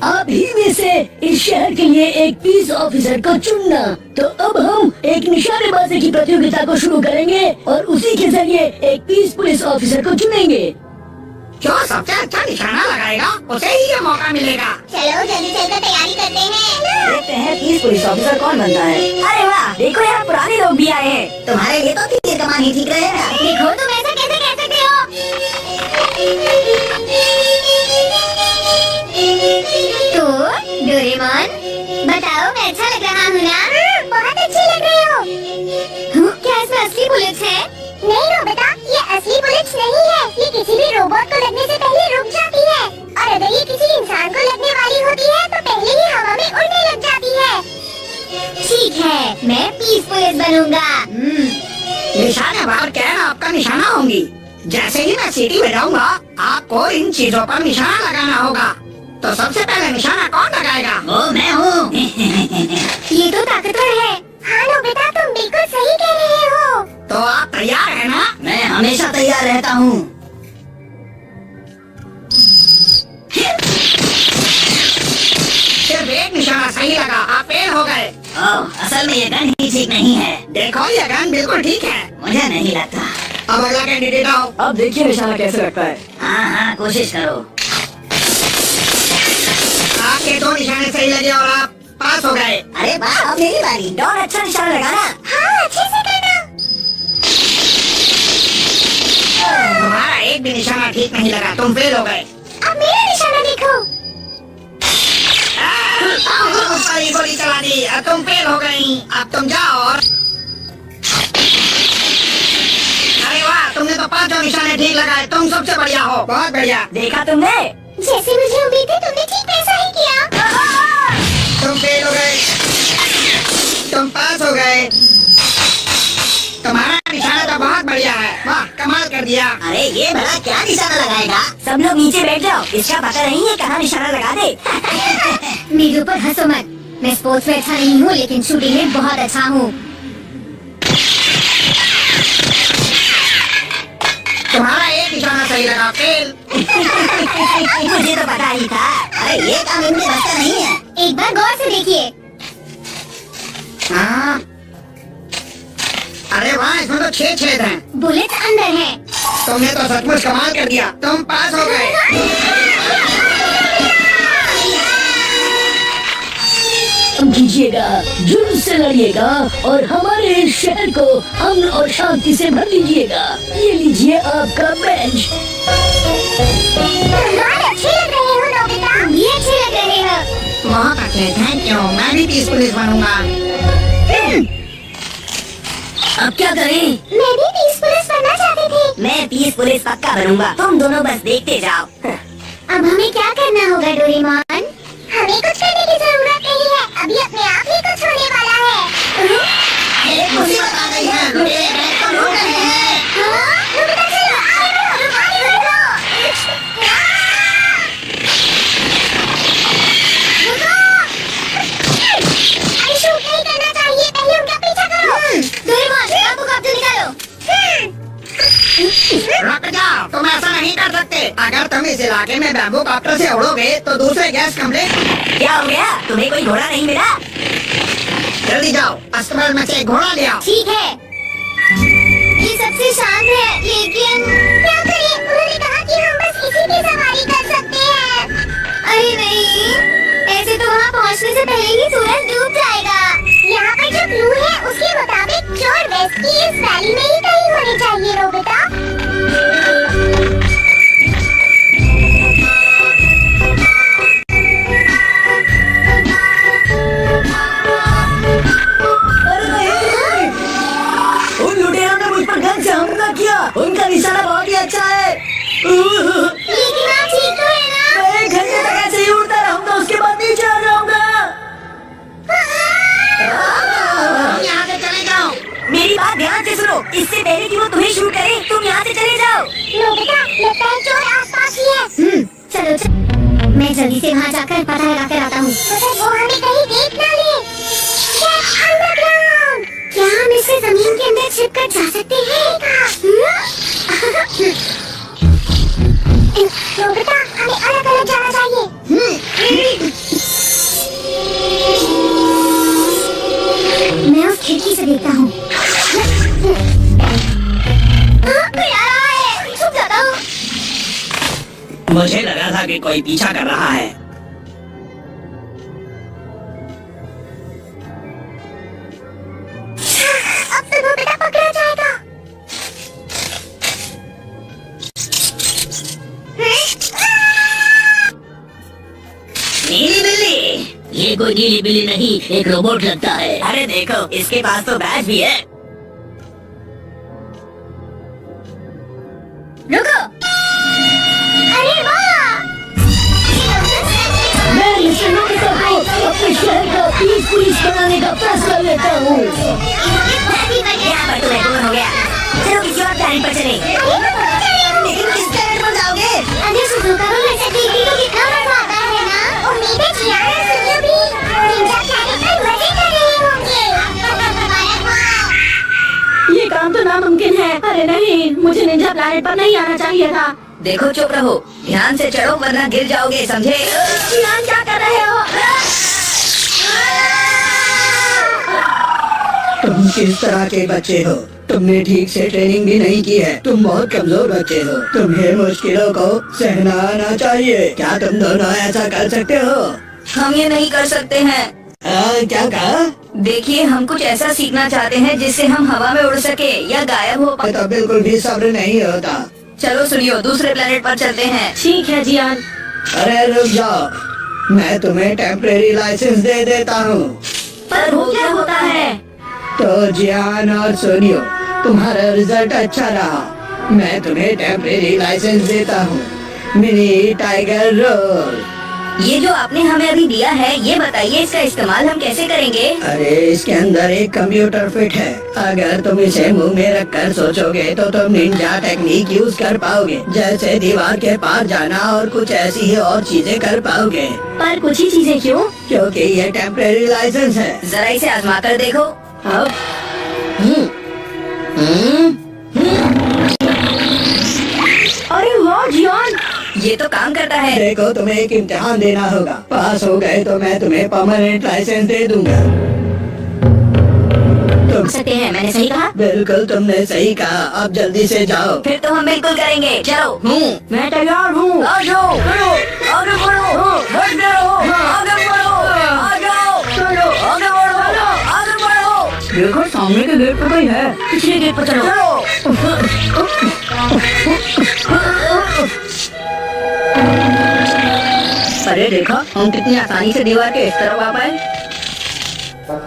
आप ही में से इस शहर के लिए एक पीस ऑफिसर को चुनना। तो अब हम एक निशानेबाजी की प्रतियोगिता को शुरू करेंगे और उसी के जरिए एक पीस पुलिस ऑफिसर को चुनेंगे। जो सबसे अच्छा निशाना लगाएगा उसे ही ये मौका मिलेगा। चलो जल्दी चलकर तैयारी करते हैं। देखते हैं पीस पुलिस ऑफिसर कौन बनता है। अरे वाह, देखो यार पुराने लोग भी आए हैं। तुम्हारे लिए तो तीर कमान ही ठीक रहेगा। देखो तुम ऐसा कैसे कह सकते हो? तो डोरेमोन बताओ, मैं अच्छा लग रहा हूँ ना? बहुत अच्छी लग रहे हो। क्या इसमें असली बुलेट्स है? नहीं नोबिता, ये असली बुलेट्स नहीं है। ये किसी भी रोबोट को लगने से पहले रुक जाती है और अगर ये किसी इंसान को लगने वाली होती है तो पहले ही हवा में उड़ने लग जाती है। ठीक है, मैं पीस पुलिस बनूंगा। निशानेबाज कैन आपका निशाना होंगी। जैसे ही मैं सीटी बजाऊंगा आपको इन चीजों पर निशाना लगाना होगा। तो सबसे पहले निशाना कौन लगाएगा? वो मैं हूँ। ये तो ताकतवर है। हाँ नोबिता, तुम बिल्कुल सही कह रहे हो। तो आप तैयार है ना? मैं हमेशा तैयार रहता हूँ। सिर्फ एक निशाना सही लगा, आप फेल हो गए। असल में ये गन ही ठीक नहीं है। देखो ये गन बिल्कुल ठीक है। मुझे नहीं लगता। अब अगला कैंडिडेट आओ। अब देखिए निशाना कैसे लगता है। हाँ कोशिश करो। आपके 2 निशाने सही लगे और आप पास हो गए। अरे वाह, अब मेरी बारी। डॉन अच्छा निशाना लगाना। हाँ, अच्छे से करना। तुम्हारा एक भी निशाना ठीक नहीं लगा, तुम फेल हो गए। अब मेरा निशाना देखो। ऊपर ही गोली चला दी, अब तुम फेल हो गई। अब तुम जाओ और अरे वाह, तुमने तो 5 निशाने ठीक लगाए। तुम सबसे बढ़िया हो, बहुत बढ़िया। देखा तुमने? जैसे मुझे उम्मीद थी तुमने ठीक वैसा ही किया। तुम फेल हो गए, तुम पास हो गए। तुम्हारा निशाना तो बहुत बढ़िया है, वाह कमाल कर दिया। अरे ये भला क्या निशाना लगाएगा? सब लोग नीचे बैठ जाओ, इसका पता नहीं है कहाँ निशाना लगा दे। मेरे ऊपर हंसो मत। मैं स्पोर्ट्स में अच्छा नहीं हूँ लेकिन शूटिंग में बहुत अच्छा हूँ। तुम्हारा एक निशाना सही लगा, फेल। मुझे तो पता ही था। अरे ये काम इनके बस का नहीं है। एक बार गौर से देखिए। हाँ। अरे वाह, इसमें तो 6 छेद हैं। बुलेट अंदर है। तुमने तो सचमुच कमाल कर दिया, तुम पास हो गए। कीजिएगा, जुर्म से लड़िएगा और हमारे इस शहर को अमन और शांति से भर लीजिएगा। ये लीजिए आपका बेंच। बहुत अच्छे लग रहे हो नोबिता। तुम भी अच्छे लग रहे हो। बहुत अच्छे, थैंक यू। मैं भी पीस पुलिस बनूंगा। अब क्या करें? मैं भी पीस पुलिस बनना चाहती थी। मैं पीस पुलिस पक्का बनूंगा। तुम दोनों बस देखते जाओ। अब हमें क्या करना होगा डोरेमोन? हमें कुछ करने की जरूरत नहीं है, अभी अपने आप ही कुछ होने वाला है। एक मुसीबत आ गई है। लुटेरे बैग को लूट रहे हैं। हाँ? नोबिता चलो, आगे बढ़ो, आगे बढ़ो। रुको। अरे शूट नहीं करना चाहिए, पहले उनका पीछा करो। डोरेमोन, बाबू को अब तो निकालो। रुक जाओ, तुम ऐसा नहीं कर सकते। अगर तुम इस इलाके में बैम्बू कॉप्टर से उड़ोगे तो दूसरे गैस कमरे। क्या हो गया? तुम्हें कोई घोड़ा नहीं मिला? जल्दी जाओ, अस्पताल में से एक घोड़ा ले आओ। ठीक है। ये सबसे शांत है, लेकिन क्या करें? उन्होंने कहा कि हम बस इसी की सवारी कर सकते हैं। अरे नहीं, ऐसे तो वहाँ पहुँचने से पहले ही सूरज डूब जाएगा। यहाँ पर जो क्लू है उसके मुताबिक जोर वेस्ट की इस वैली में ही कहीं होनी चाहिए नोबिता। उन लुटेरों ने मुझ पर गन से हमला किया। उनका निशाना बहुत ही अच्छा है। लेकिन आप ठीक तो है ना? मैं 1 घंटे तक ऐसे ही उड़ता रहूंगा, उसके बाद नीचे आ जाऊंगा। तुम यहाँ से चले जाओ। मेरी बात ध्यान से सुनो। इससे पहले कि वो तुम्हें शूट करे, तुम यहाँ से चले जाओ। नोबिता, लगता है चोर आसपास ही है। चलो चलो, मैं जल्दी से वहाँ जाकर पता लगा कर आता हूँ। वो हमें कहीं देख ना ले। अंडरग्राउंड, क्या हम इससे जमीन के अंदर छिप कर जा सकते हैं? नोबिता, हमें अलग-अलग जाना चाहिए। मैं उस खिड़की से देखता हूँ। कोई आ रहा है, छुप जाता हूँ। मुझे लगा था कि कोई पीछा कर रहा है। अब तो नोबिता पकड़ा जाएगा। नीली बिल्ली, ये कोई नीली बिल्ली नहीं, एक रोबोट लगता है। अरे देखो, इसके पास तो बैज भी है। रुको। अरे वाह! मैं इस नोबिता को अपने शहर का पीस पुलिस बनाने का फैसला लेता हूँ। यहाँ पर तुम्हें दूर हो गया। चलो किसी और प्लैनेट पर चले। लेकिन किस प्लैनेट पर जाओगे? अगर सुजुका को घर से देखने को कितना मजा आता है ना। उम्मीद है जियान और सुजू भी निंजा प्लैनेट पर मजे कर रहे होंगे। ये काम तो नामुमकिन है। अरे नहीं, मुझे निंजा प्लैनेट पर नहीं आना चाहिए था। देखो चुप रहो, ध्यान से चढ़ो वरना गिर जाओगे, समझे? जियान क्या कर रहे हो? तुम किस तरह के बच्चे हो? तुमने ठीक से ट्रेनिंग भी नहीं की है। तुम बहुत कमजोर बच्चे हो। तुम्हें मुश्किलों को सहना आना चाहिए। क्या तुम दोनों ऐसा कर सकते हो? हम ये नहीं कर सकते हैं। क्या कहा? देखिए, हम कुछ ऐसा सीखना चाहते हैं जिससे हम हवा में उड़ सके या गायब हो तो बिल्कुल भी सब्र नहीं होता। चलो सुनियो, दूसरे प्लेनेट पर चलते हैं। ठीक है जियान। अरे रुक जाओ, मैं तुम्हें टेम्परेरी लाइसेंस दे देता हूँ। पर वो क्या होता है? तो जियान और सोनियो, तुम्हारा रिजल्ट अच्छा रहा, मैं तुम्हें टेम्परेरी लाइसेंस देता हूँ। Mini tiger role. ये जो आपने हमें अभी दिया है, ये बताइए इसका इस्तेमाल हम कैसे करेंगे? अरे इसके अंदर एक कंप्यूटर फिट है। अगर तुम इसे मुंह में रख कर सोचोगे तो तुम निंजा टेक्निक यूज कर पाओगे, जैसे दीवार के पार जाना और कुछ ऐसी ही और चीजें कर पाओगे। पर कुछ ही चीजें क्यों? क्योंकि ये टेम्परेरी लाइसेंस है। जरा इसे आजमा कर देखो। अब अरे वाह जियान, ये तो काम करता है। देखो, तुम्हें एक इम्तिहान देना होगा। पास हो गए तो मैं तुम्हें परमानेंट लाइसेंस दे दूंगा। तुम सकते हैं, मैंने सही कहा? बिल्कुल तुमने सही कहा। अब जल्दी से जाओ। फिर तो हम बिल्कुल करेंगे। चलो। मैं तैयार हूँ। आ जाओ, आगे बढ़ो, बढ़ जाओ, आगे बढ़ो, आ जाओ, चलो, आगे बढ़ो, आगे बढ़ो। देखो, सामने के गेट पर कोई है। पिछले गेट पर चलो। अरे देखा, हम कितनी आसानी से दीवार के इस तरफ आ पाए।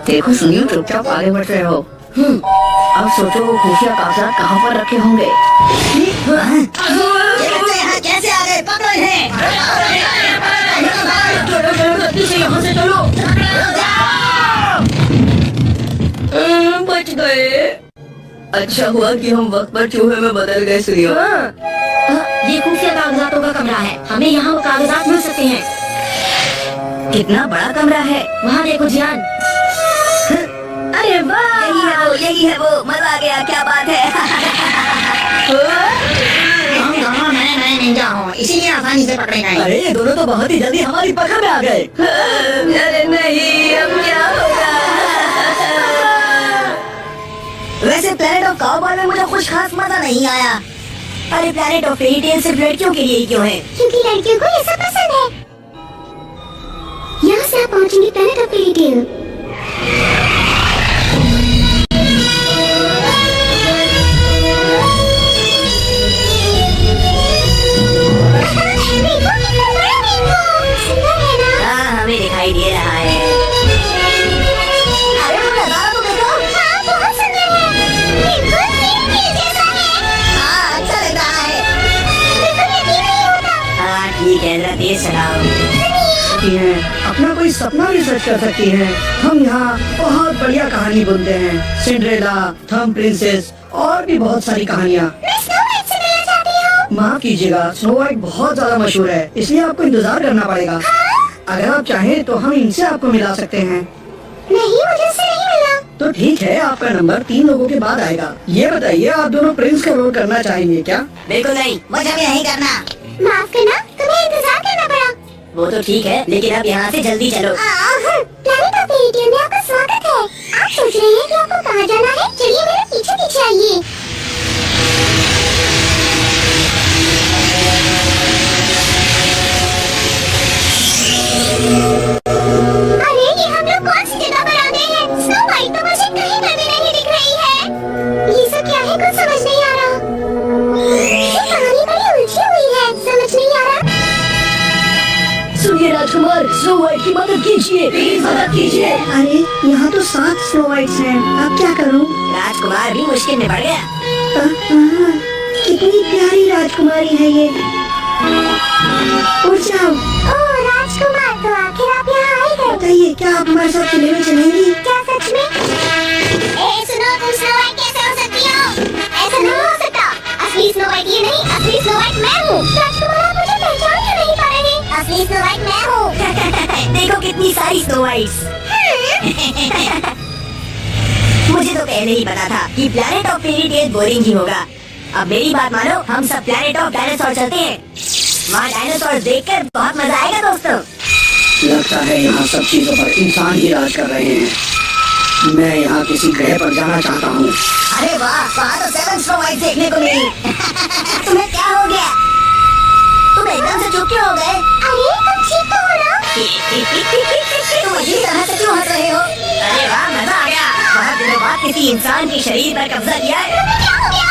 देखो सुनियो, चुपचाप आगे बढ़ रहे हो। अब सोचो वो खुफिया कागजात कहाँ पर रखे होंगे। कैसे आ गए? पकड़ो इन्हें। यहाँ से चलो। बच गए। अच्छा हुआ कि हम वक्त पर चूहे में बदल गए। सुनियो, ये खुफिया कागजातों का कमरा है। हमें यहाँ वो कागजात मिल सकते हैं। कितना बड़ा कमरा है। वहाँ देखो जियान। अरे वाह, यही है वो, मजा आ गया। क्या बात है। हम दोनों नए नए निंजा हो, इसीलिए आसानी से पकड़े गए। अरे ये दोनों तो बहुत ही जल्दी हमारी पकड़ में आ गए। अरे नहीं, अब क्या होगा। वैसे प्लैनेट ऑफ काउबॉय में मुझे कुछ खास मजा नहीं आया। अरे प्लैनेट ऑफ फेरी टेल सिर्फ लड़कियों के लिए ही क्यों है? क्योंकि लड़कियों को ये सब पसंद है। यहाँ से आप पहुँचेंगे प्लैनेट ऑफ फेरी टेल। हाँ, हमें दिखाई दे रहा है। अरे वो नजारा तो देखो। हाँ, बहुत सुंदर है। बिल्कुल फिल्म के जैसा है। हाँ, अच्छा लग रहा है। बिल्कुल यकीन नहीं होता। हाँ ठीक है, जरा तेज चलाओ। अपना कोई सपना भी सच कर सकती है। हम यहाँ बहुत बढ़िया कहानी बुनते हैं। सिंड्रेला, थंब प्रिंसेस और भी बहुत सारी कहानियाँ। मैं स्नो वाइट से मिलना चाहती हूँ। माफ कीजिएगा, स्नो वाइट बहुत ज्यादा मशहूर है, इसलिए आपको इंतजार करना पड़ेगा। अगर आप चाहें तो हम इनसे आपको मिला सकते हैं। नहीं, मुझे उससे नहीं मिलना। तो ठीक है, आपका नंबर 3 लोगों के बाद आएगा। ये बताइए, आप दोनों प्रिंस का रोल करना चाहेंगे क्या? बिल्कुल नहीं, मुझे भी नहीं करना। माफ करना, तुम्हें इंतजार करना पड़ा। वो तो ठीक है, लेकिन अब यहाँ से जल्दी चलो। प्लैनेट ऑफ फेरी में आपका स्वागत है। आप सोच रहे हैं कि आपको कहाँ जाना है? चलिए मेरे पीछे पीछे आइए। अरे ये हम लोग कौन सी जगह पर आ गए हैं? स्नो वाइट तो मुझे कहीं पर भी नहीं दिख रही है। ये सब क्या है, कुछ समझ नहीं आ रहा। ये कहानी बड़ी उलझी हुई है, समझ नहीं आ रहा। सुनिए राजकुमार, स्नो वाइट की मदद कीजिए, प्लीज मदद कीजिए। अरे यहाँ तो 7 स्नो वाइट्स हैं, अब क्या करूँ? राजकुमार भी मुश्किल में पड़ गया। कितनी प्यारी राजकुमारी है ये। उठ जाओ। ओह राजकुमार, तो आखिर आप यहाँ आए हैं। बताइए, क्या आप हमारे साथ किले में चलेंगी? क्या सच में? सुनो, तुम स्नो वाइट कैसे हो सकती हो? ऐसा नहीं हो सकता। असली स्नो वाइट ये नहीं, असली स्नो वाइट मैं हूँ। राजकुमार, आप मुझे पहचान क्यों नहीं पा रहे? असली स्नो वाइट मैं हूँ। देखो कितनी सारी स्नो वाइट्स। मुझे तो पहले ही पता था कि planet of fairy tale boring ही होगा। अब मेरी बात मानो, हम सब प्लैनेट ऑफ डायनासोर चलते हैं। वहाँ डायनासोर देखकर बहुत मजा आएगा दोस्तों। लगता है यहाँ सब चीजों पर इंसान ही राज कर रहे हैं। मैं यहाँ किसी ग्रह पर जाना चाहता हूँ। अरे वाह, वहाँ तो 7 स्नो वाइट देखने को मिली। तुम्हें क्या हो गया? तुम एकदम से चुप क्यों हो गए? अरे तुम ठीक तो हो ना? तुम अजीब तरह से क्यों हंस रहे हो? अरे वाह, मजा आ गया। बहुत दिनों बाद किसी इंसान के शरीर पर कब्जा किया है। तुम्हें क्या हो गया?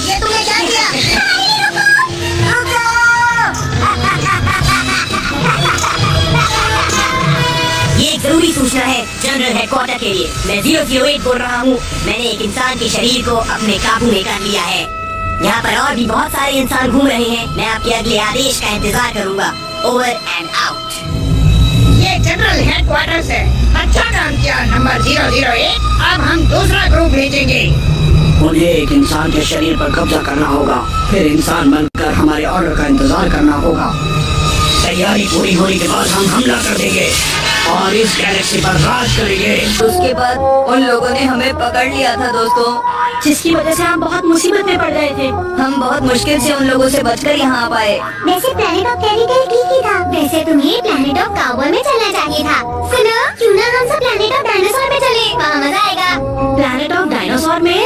ये तुमने क्या किया? ये एक जरूरी सूचना है जनरल हेडक्वार्टर के लिए। मैं 008 बोल रहा हूँ। मैंने एक इंसान के शरीर को अपने काबू में कर लिया है। यहाँ पर और भी बहुत सारे इंसान घूम रहे हैं। मैं आपके अगले आदेश का इंतजार करूँगा। Over and out. ये जनरल हेडक्वार्टर से अच्छा काम किया नंबर 008। अब हम दूसरा ग्रुप भेजेंगे। उन्हें एक इंसान के शरीर पर कब्जा करना होगा, फिर इंसान बनकर हमारे ऑर्डर का इंतजार करना होगा। तैयारी पूरी होने के बाद हम हमला कर देंगे और इस गैलेक्सी पर राज करेंगे। उसके बाद उन लोगों ने हमें पकड़ लिया था दोस्तों, जिसकी वजह से हम बहुत मुसीबत में पड़ गए थे। हम बहुत मुश्किल से उन लोगों से बचकर यहाँ आ पाए। वैसे प्लैनेट ऑफ फेरी टेल ठीक ही था। वैसे तुम्हें प्लैनेट ऑफ काउबॉय में चलना चाहिए था। सुनो, क्यों ना हम सब प्लैनेट ऑफ डायनासोर में चले, वहाँ मजा आएगा। प्लैनेट ऑफ डायनासोर में?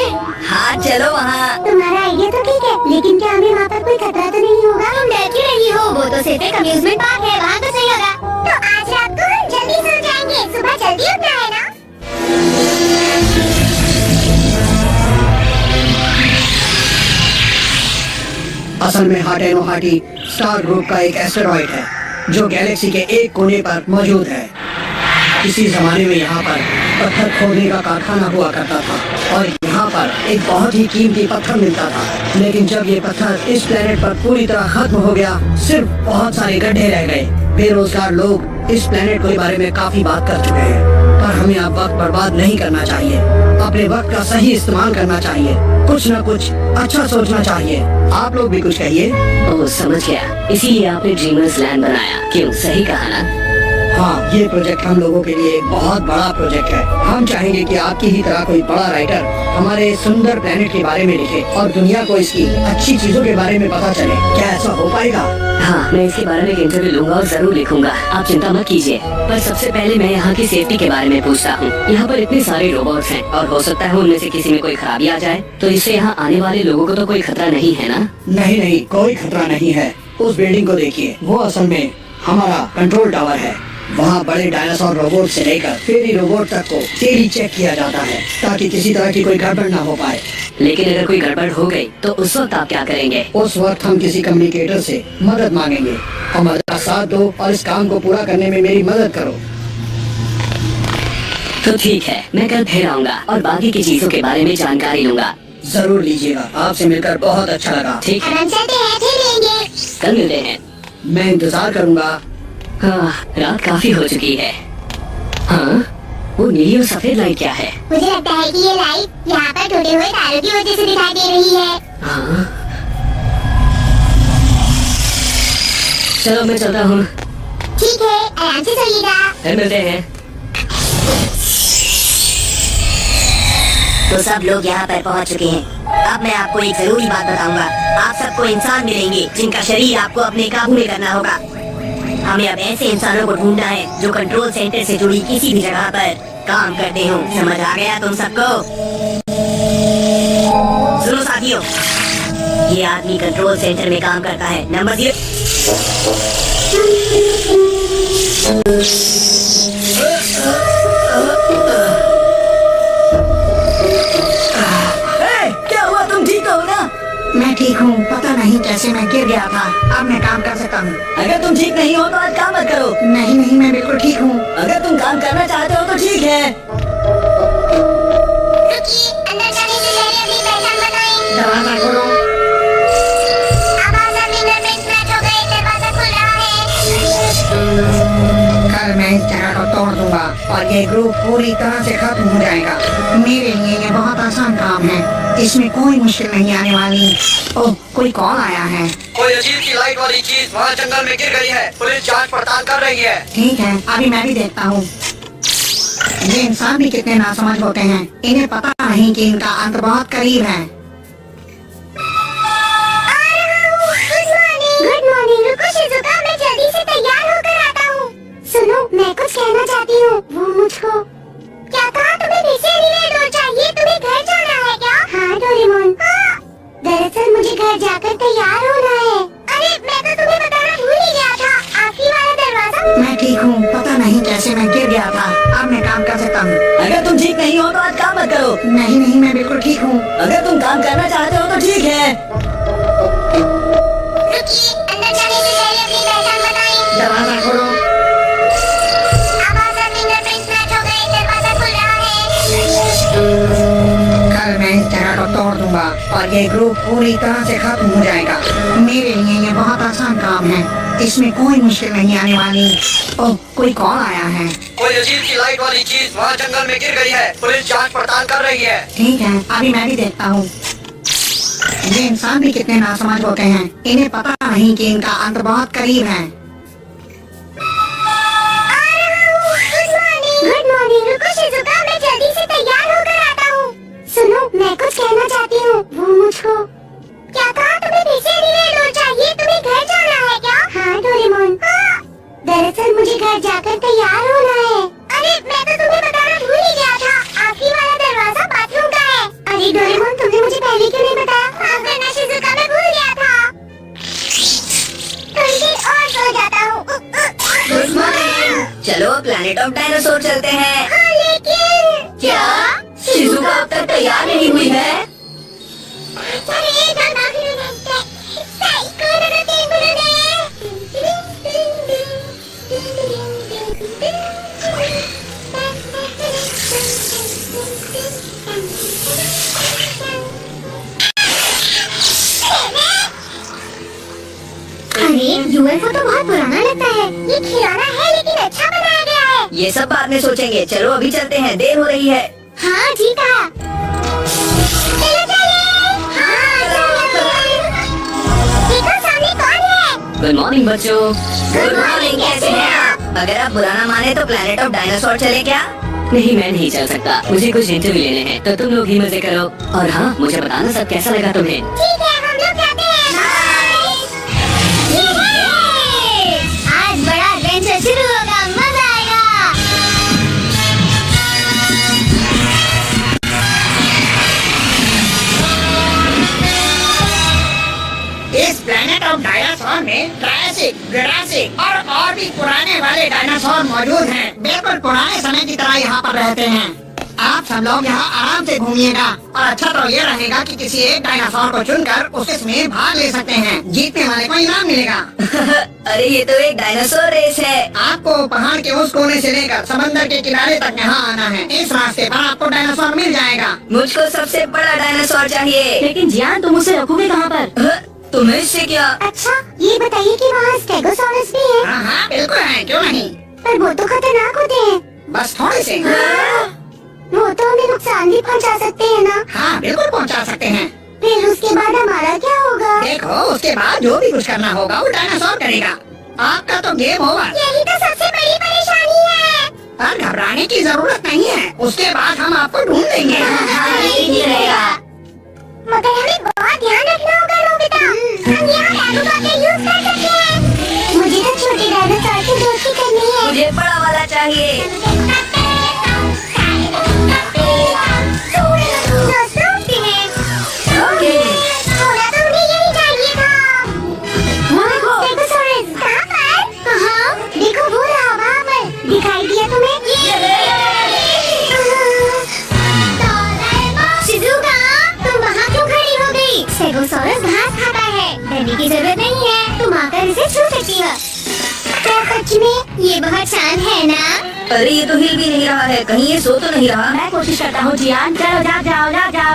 हाँ चलो वहाँ। तुम्हारा आइडिया तो ठीक है, लेकिन क्या हमें वहाँ पर कोई खतरा तो नहीं होगा? तुम डर क्यों रही हो? वो तो सिर्फ एक अम्यूजमेंट पार्क है, वहाँ तो सही होगा। तो आज रात को हम जल्दी सो जाएंगे, सुबह जल्दी उठना है ना? असल में हाटेनो हाटी स्टार ग्रुप का एक एस्टेरॉइड है जो गैलेक्सी के एक कोने पर मौजूद है। किसी जमाने में यहाँ पर पत्थर खोदने का कारखाना हुआ करता था और यहाँ पर एक बहुत ही कीमती पत्थर मिलता था। लेकिन जब ये पत्थर इस प्लेनेट पर पूरी तरह खत्म हो गया, सिर्फ बहुत सारे गड्ढे रह गए। बेरोजगार लोग इस प्लेनेट के बारे में काफी बात कर चुके हैं, पर हमें अब वक्त बर्बाद नहीं करना चाहिए। अपने वक्त का सही इस्तेमाल करना चाहिए, कुछ न कुछ अच्छा सोचना चाहिए। आप लोग भी कुछ कहिए। ओह समझ गया, इसीलिए आपने ड्रीमर्स लैंड बनाया। क्यों, सही कहा ना? हाँ, ये प्रोजेक्ट हम लोगों के लिए एक बहुत बड़ा प्रोजेक्ट है। हम चाहेंगे कि आपकी ही तरह कोई बड़ा राइटर हमारे सुंदर प्लेनेट के बारे में लिखे और दुनिया को इसकी अच्छी चीजों के बारे में पता चले। क्या ऐसा हो पाएगा? हाँ, मैं इसके बारे में एक इंटरव्यू लूंगा और जरूर लिखूंगा। आप चिंता मत कीजिए। पर सबसे पहले मैं यहाँ की सेफ्टी के बारे में पूछता हूँ। यहाँ पर इतने सारे रोबोट्स हैं और हो सकता है उनमें से किसी में कोई खराबी आ जाए, तो इससे यहाँ आने वाले लोगों को तो कोई खतरा नहीं है ना? नहीं, कोई खतरा नहीं है। उस बिल्डिंग को देखिए, वो असल में हमारा कंट्रोल टावर है। वहाँ बड़े डायनासोर रोबोट से लेकर फेरी रोबोट तक को डेली चेक किया जाता है ताकि किसी तरह की कोई गड़बड़ ना हो पाए। लेकिन अगर कोई गड़बड़ हो गई तो उस वक्त आप क्या करेंगे? उस वक्त हम किसी कम्युनिकेटर से मदद मांगेंगे। हमारा साथ दो और इस काम को पूरा करने में मेरी मदद करो। तो ठीक है, मैं कल फिर आऊंगा और बाकी की चीजों के बारे में जानकारी लूंगा। जरूर लीजिएगा, आपसे मिलकर बहुत अच्छा लगा। ठीक है, हम चलते हैं, फिर लेंगे। कल मिलते हैं। मैं इंतजार करूंगा। हाँ, रात काफी हो चुकी है। हाँ, वो नीली और सफेद लाइट क्या है? मुझे लगता है कि ये लाइट यहाँ पर टूटे हुए तारों की वजह से दिखाई दे रही है। हाँ, चलो मैं चलता हूँ। ठीक ठीक है, आराम से सोइएगा। फिर मिलते हैं। तो सब लोग यहाँ पर पहुँच चुके हैं। अब मैं आपको एक जरूरी बात बताऊंगा। आप सबको इंसान मिलेंगे जिनका शरीर आपको अपने काबू में करना होगा। हमें अब ऐसे इंसानों को ढूंढना है जो कंट्रोल सेंटर से जुड़ी किसी भी जगह पर काम करते हो। समझ आ गया तुम सबको? सुनो साथियों, ये आदमी कंट्रोल सेंटर में काम करता है। नंबर 0। क्या हुआ, तुम ठीक हो ना? मैं ठीक हूँ, पता नहीं कैसे मैं गिर गया था। अब मैं काम कर सकता हूँ। अगर तुम ठीक नहीं हो तो आज काम मत करो। नहीं नहीं, मैं बिल्कुल ठीक हूँ। अगर तुम काम करना चाहते हो तो ठीक है। रुकिए, अंदर जाने से पहले अपनी पहचान बताएं। दरवाजा खोलो। आवाज अभी मैच हो गई, दरवाजा खुल रहा है। कल मैं इस जगह को तोड़ दूंगा और ये ग्रुप पूरी तरह से खत्म हो जाएगा। मेरे लिए ये बहुत आसान काम है, इसमें कोई मुश्किल नहीं आने वाली। ओह, कोई कॉल आया है। कोई अजीब सी लाइट वाली चीज वहाँ जंगल में गिर गई है। पुलिस जांच पड़ताल कर रही है। ठीक है, अभी मैं भी देखता हूँ। ये इंसान भी कितने नासमझ होते हैं, इन्हें पता नहीं कि इनका अंत बहुत करीब है। Good morning. रुको शिजुका, मैं जल्दी से तैयार होकर आता हूँ। सुनो, मैं कुछ कहना चाहती हूँ। वो मुझको क्या कहा? तुम्हें फिर से रिलेट हो चाहिए? तुम्हें घर जाना है क्या? हाँ डोरेमोन। दरअसल मुझे घर जाकर तैयार होना है। अरे मैं तो तुम्हें बताना भूल ही गया था। आखिरी वाला दरवाजा। मैं ठीक हूँ, पता नहीं कैसे मैं गिर गया था। अब मैं काम कर सकता हूँ। अगर तुम ठीक नहीं हो तो आज काम मत करो। नहीं नहीं, मैं बिल्कुल ठीक हूँ। अगर तुम काम करना चाहते हो तो ठीक है। रुकिए, अंदर जाने से पहले अपनी पहचान बताएं। दरवाजा खोलो। आवाज अभी मैच हो गई, दरवाजा खुल रहा है। कल मैं इस जगह को तोड़ दूंगा और ये ग्रुप पूरी तरह से खत्म हो जाएगा। मेरे लिए ये बहुत आसान काम है, इसमें कोई मुश्किल नहीं आने वाली। ओह, कोई कॉल आया है। कोई अजीब सी लाइट वाली चीज वहाँ जंगल में गिर गई है। पुलिस जांच पड़ताल कर रही है। ठीक है, अभी मैं भी देखता हूँ। ये इंसान भी कितने नासमझ होते हैं, इन्हें पता नहीं कि इनका अंत बहुत करीब है। Good morning. रुको शिजुका, मैं जल्दी से तैयार होकर आता हूँ। सुनो, मैं कुछ कहना चाहती हूँ। वो मुझको क्या कहा? तुम्हें फिर से रिलेट हो चाहिए? तुम्हें घर जाना है क्या? हाँ डोरेमोन। दरअसल मुझे घर जाकर तैयार होना है। अरे मैं तो तुम्हें बताना भूल ही गया था। आखिरी वाला दरवाजा बाथरूम का है। अरे डोरेमोन, तुमने मुझे पहले क्यों नहीं बताया? माफ करना शिजुका, मैं भूल गया था। थोड़ी देर और सो जाता हूँ। Good morning. चलो प्लैनेट ऑफ डायनासोर चलते हैं। हाँ, लेकिन क्या शिजुका अब तक तैयार नहीं हुई है? अरे यूएफओ तो बहुत पुराना लगता है। ये खिलौना है लेकिन अच्छा बनाया गया है। ये सब बाद में सोचेंगे। चलो अभी चलते हैं, देर हो रही है। हाँ ठीक है। चलो चलिए। हाँ चलिए। देखो सामने कौन है? गुड मॉर्निंग बच्चों। गुड मॉर्निंग, कैसे हैं आप? अगर आप बुरा ना माने तो प्लैनेट ऑफ डायनासोर चले क्या? नहीं, मैं नहीं चल सकता, मुझे कुछ इंटरव्यू लेने हैं, तो तुम लोग ही मजे करो। और हाँ, मुझे बताना सब कैसा लगा तुम्हें। ठीक है, हम लोग जाते हैं। आज बड़ा एडवेंचर शुरू होगा, मजा आएगा। इस प्लेनेट ऑफ डायनासोर में ट्रायसिक, जुरासिक और भी पुराने वाले डायनासोर मौजूद हैं। बिल्कुल पुराने समय की तरह यहाँ पर रहते हैं। आप सब लोग यहाँ आराम से घूमिएगा और अच्छा तो ये रहेगा कि किसी एक डायनासोर को चुनकर उसमें भाग ले सकते हैं। जीतने वाले को इनाम मिलेगा। अरे ये तो एक डायनासोर रेस है। आपको पहाड़ के उस कोने से लेकर समंदर के किनारे तक यहाँ आना है। इस रास्ते पर आपको डायनासोर मिल जाएगा। मुझको सबसे बड़ा डायनासोर चाहिए। लेकिन जियान, तुम उसे रखोगे कहाँ पर? तुम्हें इससे क्या? अच्छा ये बताइए कि वहाँ स्टेगोसॉरस भी है? हाँ हाँ बिल्कुल है, क्यों नहीं। पर वो तो खतरनाक होते हैं। बस थोड़े से। वो तो हमें नुकसान भी पहुँचा सकते हैं ना? हाँ बिल्कुल पहुँचा सकते हैं। फिर उसके बाद हमारा क्या होगा? देखो उसके बाद जो भी कुछ करना होगा वो डायनासोर करेगा। आपका तो गेम ओवर। यही तो सबसे बड़ी परेशानी है। पर घबराने की जरूरत नहीं है, उसके बाद हम आपको ढूंढ लेंगे। मगर हमें बहुत ध्यान रखना होगा नोबिता। हम यहाँ टैबू बातें यूज कर सकते हैं। मुझे तो छोटे डायनासोर से दोस्ती करनी है। मुझे बड़ा वाला चाहिए। दोस्तों ओके। थोड़ा तो मुझे यही चाहिए था। स्टेगोसॉरस कहाँ पर? कहाँ? देखो वो रहा वहाँ पर। दिखाई दिया तुम्हें? शिज़ुका, तुम वहाँ क्यों खड़ी हो गई? स्टेगोसॉरस घास खाता है, डरने की जरूरत नहीं है, तुम आकर इसे छू सकती हो। क्या सच में ये बहुत शांत है ना? अरे ये तो हिल भी नहीं रहा है, कहीं ये सो तो नहीं रहा? मैं कोशिश करता हूँ जियान। चलो जाओ जाओ जाओ जाओ।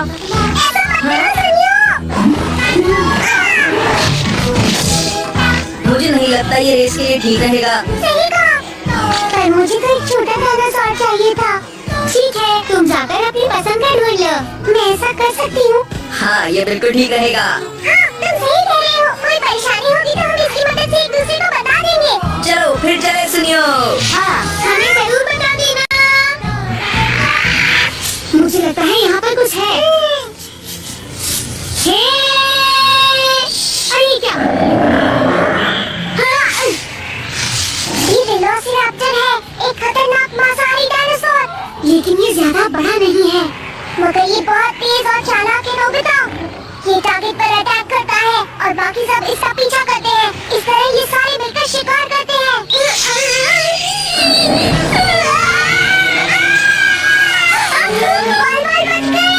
मुझे नहीं लगता ये रेस के लिए ठीक रहेगा। सही कहा। पर मुझे तो एक छोटा डायनासोर चाहिए था। ठीक है, तुम जाकर अपनी पसंद का ढूंढ लो। मैं ऐसा कर सकती हूँ। हाँ, ये बिल्कुल ठीक रहेगा। हाँ, तुम सही कह रहे हो। कोई परेशानी होगी तो हम इसकी मदद से एक दूसरे को बता देंगे। चलो फिर चले सुनियो। हाँ, हमें जरूर बता देना। मुझे लगता है यहाँ पर कुछ है। हे! अरे ये क्या? हाँ, ये वेलोसिराप्टर है, एक खतरनाक मांसाहारी डायनासोर। लेकिन ये ज्यादा बड़ा नहीं है, मगर ये बहुत तेज और चालाक है नोबिता। ये टारगेट पर अटैक करता है और बाकी सब इसका पीछा करते हैं। इस तरह ये सारे मिलकर शिकार करते हैं। बाल-बाल बच गए।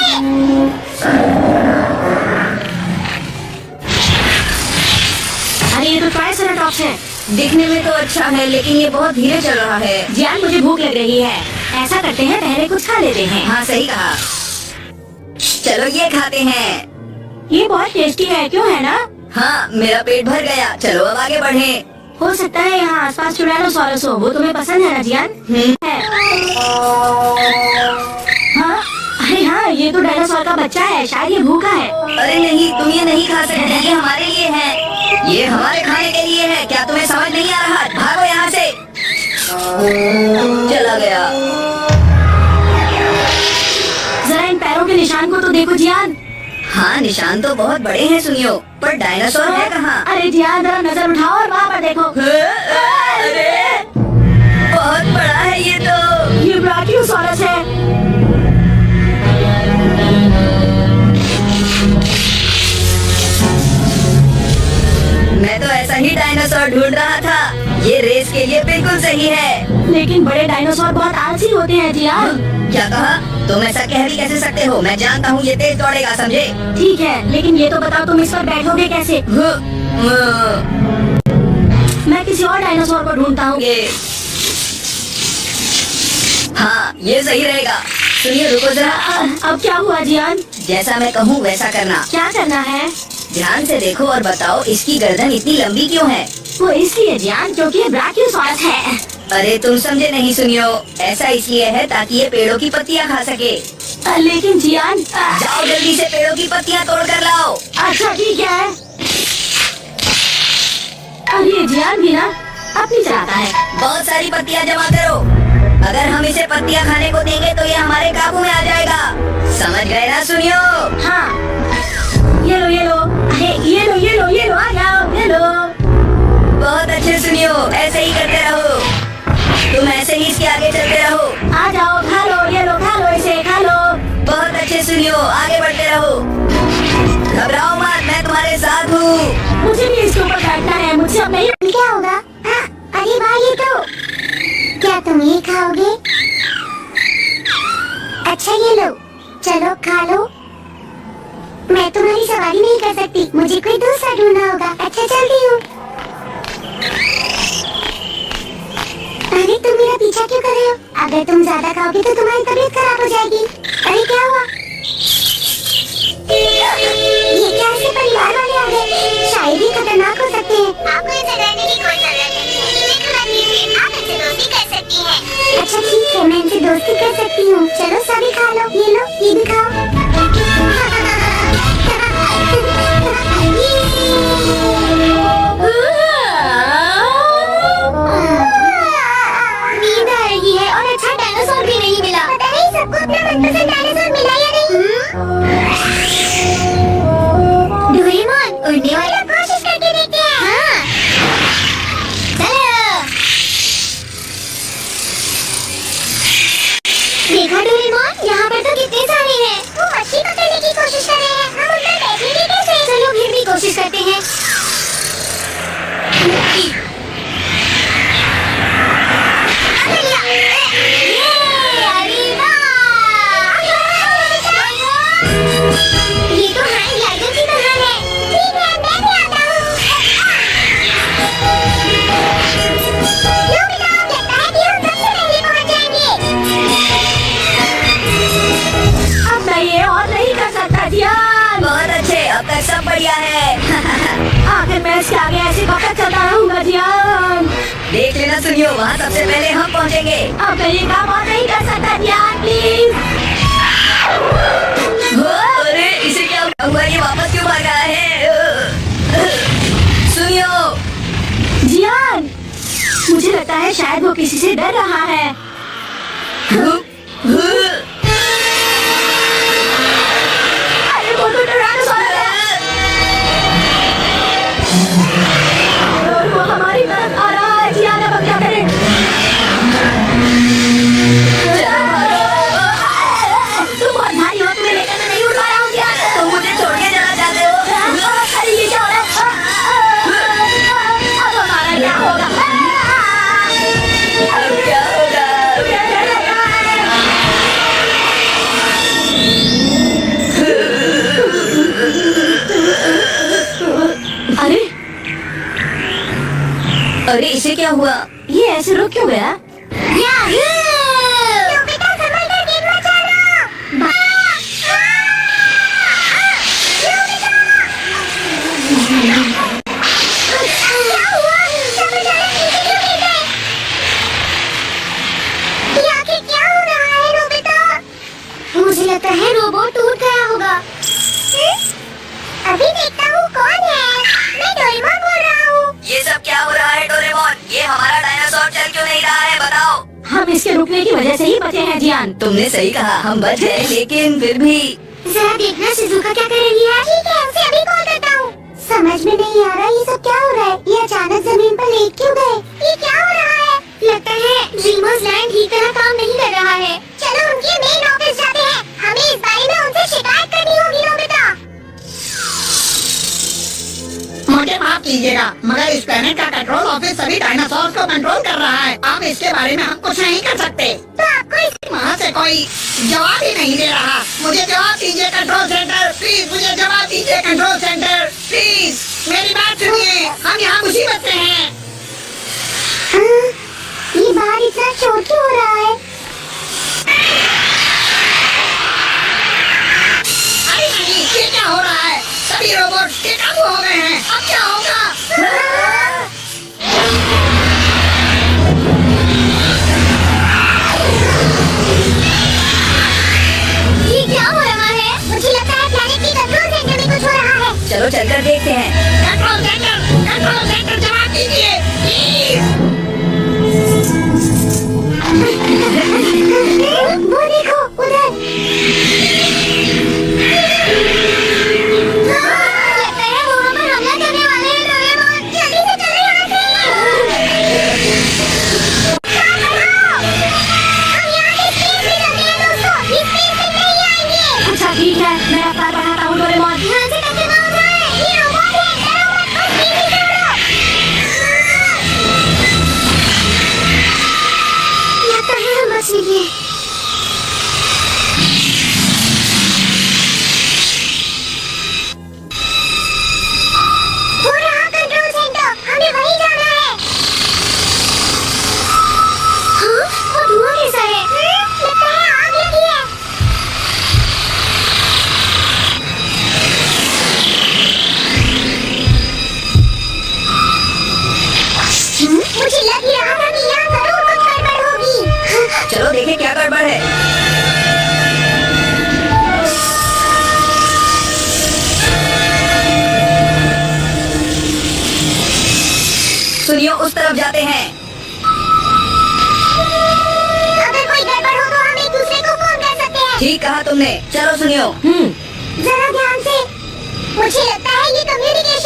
अरे ये तो ट्राइसेराटॉप्स है। दिखने में तो अच्छा है, लेकिन ये बहुत धीरे चल रहा है। जियान मुझे भूख लग रही है। ऐसा करते हैं, पहले कुछ खा लेते हैं। हाँ सही कहा। चलो ये खाते हैं। ये बहुत टेस्टी है, क्यों है ना? हाँ, मेरा पेट भर गया। चलो अब आगे बढ़े। हो सकता है यहाँ आसपास टायरानोसॉरस हो। वो तुम्हें पसंद है ना जियान? है। हाँ, अरे हाँ, ये तो डायनासोर का बच्चा है। शायद ये भूखा है। अरे नहीं, तुम ये नहीं खा सकते। ये हमारे लिए है, ये हमारे खाने के लिए है। क्या तुम्हें समझ नहीं आ रहा? भागो यहाँ से। चला गया। जरा इन पैरों के निशान को तो देखो जियान। हाँ, निशान तो बहुत बड़े हैं सुनियो, पर डायनासोर है कहाँ? अरे जियान जरा नजर उठाओ और वहाँ पर देखो। अरे बहुत बड़ा है ये तो। ये ब्राकियोसॉरस है। मैं तो ऐसा ही डायनासोर ढूंढ रहा था। ये रेस के लिए बिल्कुल सही है। लेकिन बड़े डायनासोर बहुत आलसी होते हैं जियान। क्या कहा? तुम ऐसा कह भी कैसे सकते हो? मैं जानता हूँ ये तेज दौड़ेगा, समझे? ठीक है, लेकिन ये तो बताओ तुम इस पर बैठोगे कैसे? मैं किसी और डायनासोर को ढूंढता हूँ। हाँ, ये सही रहेगा। सुनिए, रुको जरा। अब क्या हुआ जियान? जैसा मैं कहूँ वैसा करना। क्या करना है? ध्यान से देखो और बताओ इसकी गर्दन इतनी लंबी क्यों है? वो इसलिए जियान क्योंकि ये ब्राकियोसॉरस है। अरे तुम समझे नहीं सुनियो, ऐसा इसलिए है ताकि ये पेड़ों की पत्तियाँ खा सके। लेकिन जियान जाओ जल्दी से पेड़ों की पत्तियाँ तोड़ कर लाओ। अच्छा ठीक है। और ये जियान भी ना अपनी चलाता है। बहुत सारी पत्तियाँ जमा करो। अगर हम इसे पत्तियाँ खाने को देंगे तो ये हमारे काबू में आ जाएगा। समझ गए ना सुनियो? हाँ, ये लो ये लो। अरे ये लो ये लो ये लो, आ जाओ ये लो। बहुत अच्छे सुनियो, ऐसे ही करते रहो। तुम ऐसे ही इसके आगे चलते रहो। आ जाओ, खा लो ये लो, खा लो इसे, खा लो। बहुत अच्छे सुनियो, आगे बढ़ते रहो। घबराओ मत, मैं तुम्हारे साथ हूँ। मुझे भी इसके ऊपर बैठना है। मुझसे अब नहीं। क्या होगा? हाँ, अरे वाह, ये तो। क्या तुम ये खाओगे? अच्छा ये लो, चलो खा लो। मैं तुम्हारी सवारी नहीं कर सकती, मुझे कोई दूसरा ढूंढना होगा। अच्छा चलती हूँ। अरे तुम मेरा पीछा क्यों कर रहे हो? अगर तुम ज्यादा खाओगे तो तुम्हारी तबीयत खराब हो जाएगी। अरे क्या हुआ? ये क्या ऐसे परिवार वाले आ गए? शायद ही खतरनाक हो सकते हैं। आपको इनसे डरने की कोई जरूरत नहीं है। आप इनसे दोस्ती कर सकती हैं। अच्छा ठीक है, मैं इनसे दोस्ती कर सकती हूँ। चलो सभी खा लो, ये भी खाओ। उड़ने वाला कोशिश करके देखते हैं। हाँ। चलो। देखा डोरेमोन, यहाँ पर तो कितने सारे हैं। वो मछली पकड़ने की कोशिश कर रहे हैं। हम उन पर बैठेंगे कैसे? चलो फिर भी कोशिश करते हैं। ये तो हैंग ग्लाइडर की तरह है। ठीक है, मैं भी आता हूँ। नोबिता, लगता है कि हम सबसे पहले पहुँच जाएंगे। अब मैं ये और नहीं कर सकता जियान। बहुत अच्छे, अब तक सब बढ़िया है। आखिर मैं इसके आगे ऐसे कब तक चलता रहूंगा जियान। देख लेना सुनियो, वहाँ सबसे पहले हम पहुँचेंगे। अब मैं ये काम और नहीं कर सकता जियान, प्लीज। अरे इसे क्या हुआ, ये वापस क्यों भाग रहा है? सुनियो जियान, मुझे लगता है शायद वो किसी से डर रहा है। अरे वो तो टायरानोसॉरस है और वो हमारी तरफ आ रहा है। जियान, अब हम क्या करें? तुम बहुत भारी हो, तुम्हें लेकर मैं नहीं उड़ पा रहा हूँ जियान। तुम मुझे छोड़ के जाना चाहते हो? अरे ये क्या हो रहा है? अब हमारा क्या होगा? अब क्या होगा? अरे अरे इसे क्या हुआ? ये ऐसे रुक क्यों गया? नोबिता, संभल कर गेट मत छोड़ो। क्या हुआ? सब अचानक नीचे क्यों गिर गए? ये आखिर क्या हो रहा है नोबिता? मुझे लगता है रोबोट टूट गया होगा। अभी देखता हूँ कौन है। मैं डोरेमोन बोल रहा हूँ। ये सब क्या हो रहा है डोरेमोन? ये हमारा डायनासोर चल क्यों नहीं रहा है, बताओ। हम इसके रुकने की वजह से ही बचे हैं जियान। तुमने सही कहा, हम बच गए, लेकिन फिर भी जरा देखना शिजुका क्या कर रही है। ठीक है, उसे अभी कॉल करता हूँ। समझ में नहीं आ रहा ये सब क्या हो रहा है। ये अचानक जमीन पर लेट क्यों गए? ये क्या हो रहा है? लगता है ड्रीमर्स लैंड ठीक तरह काम नहीं कर रहा है। चलो उनके मेन ऑफिस जाते हैं। हमें इस बारे में उनसे शिकायत करनी होगी नोबिता। मुझे माफ कीजिएगा, मगर इस प्लेनेट का कंट्रोल ऑफिस सभी डायनासोर को कंट्रोल कर रहा है। अब इसके बारे में हम कुछ नहीं कर सकते। तो आपको इस वहाँ से कोई जवाब ही नहीं दे रहा। मुझे जवाब दीजिए कंट्रोल सेंटर, प्लीज मुझे जवाब दीजिए कंट्रोल सेंटर, प्लीज मेरी बात सुनिए। हम यहाँ मुसीबत में हैं। ये बाहर इतना शोर क्यों हो रहा है? अरे नहीं, ये क्या हो रहा है? सभी रोबोट बेकाबू हो गए हैं। अब क्या होगा? ये क्या हो रहा है? मुझे लगता है प्लैनेट के कंट्रोल सेंटर में कुछ हो रहा है। चलो चलकर देखते हैं। कंट्रोल सेंटर जवाब दीजिए प्लीज। वो देखो उधर। लगता है वो हम पर हमला करने वाले हैं डोरेमोन। जल्दी से चलो यहाँ से। हम यहाँ से स्पेस में चलते हैं दोस्तों। इस स्पेस में नहीं आएंगे। अच्छा ठीक है, मैं रफ्तार बढ़ाता हूँ डोरेमोन। यहाँ से कैसे भाग रहा है? ये रोबोट है, डरो मत और स्पीड भी करो। लगता है हम बच निकले। हो रहा कंट्रोल सेंटर, हमें वहीं जाना है। हाँ, वो धुआं कैसा है? लगता है आग लगी है। मुझे लग ही रहा था कि यहाँ जरूर कुछ गड़बड़ होगी। चलो देखें क्या गड़बड़ है। सुनियो, उस तरफ जाते हैं। अगर कोई गड़बड़ हो तो हम एक दूसरे को फोन कर सकते हैं। ठीक कहा तुमने, चलो सुनियो। जरा ध्यान से। मुझे लगता है ये कम्युनिकेशन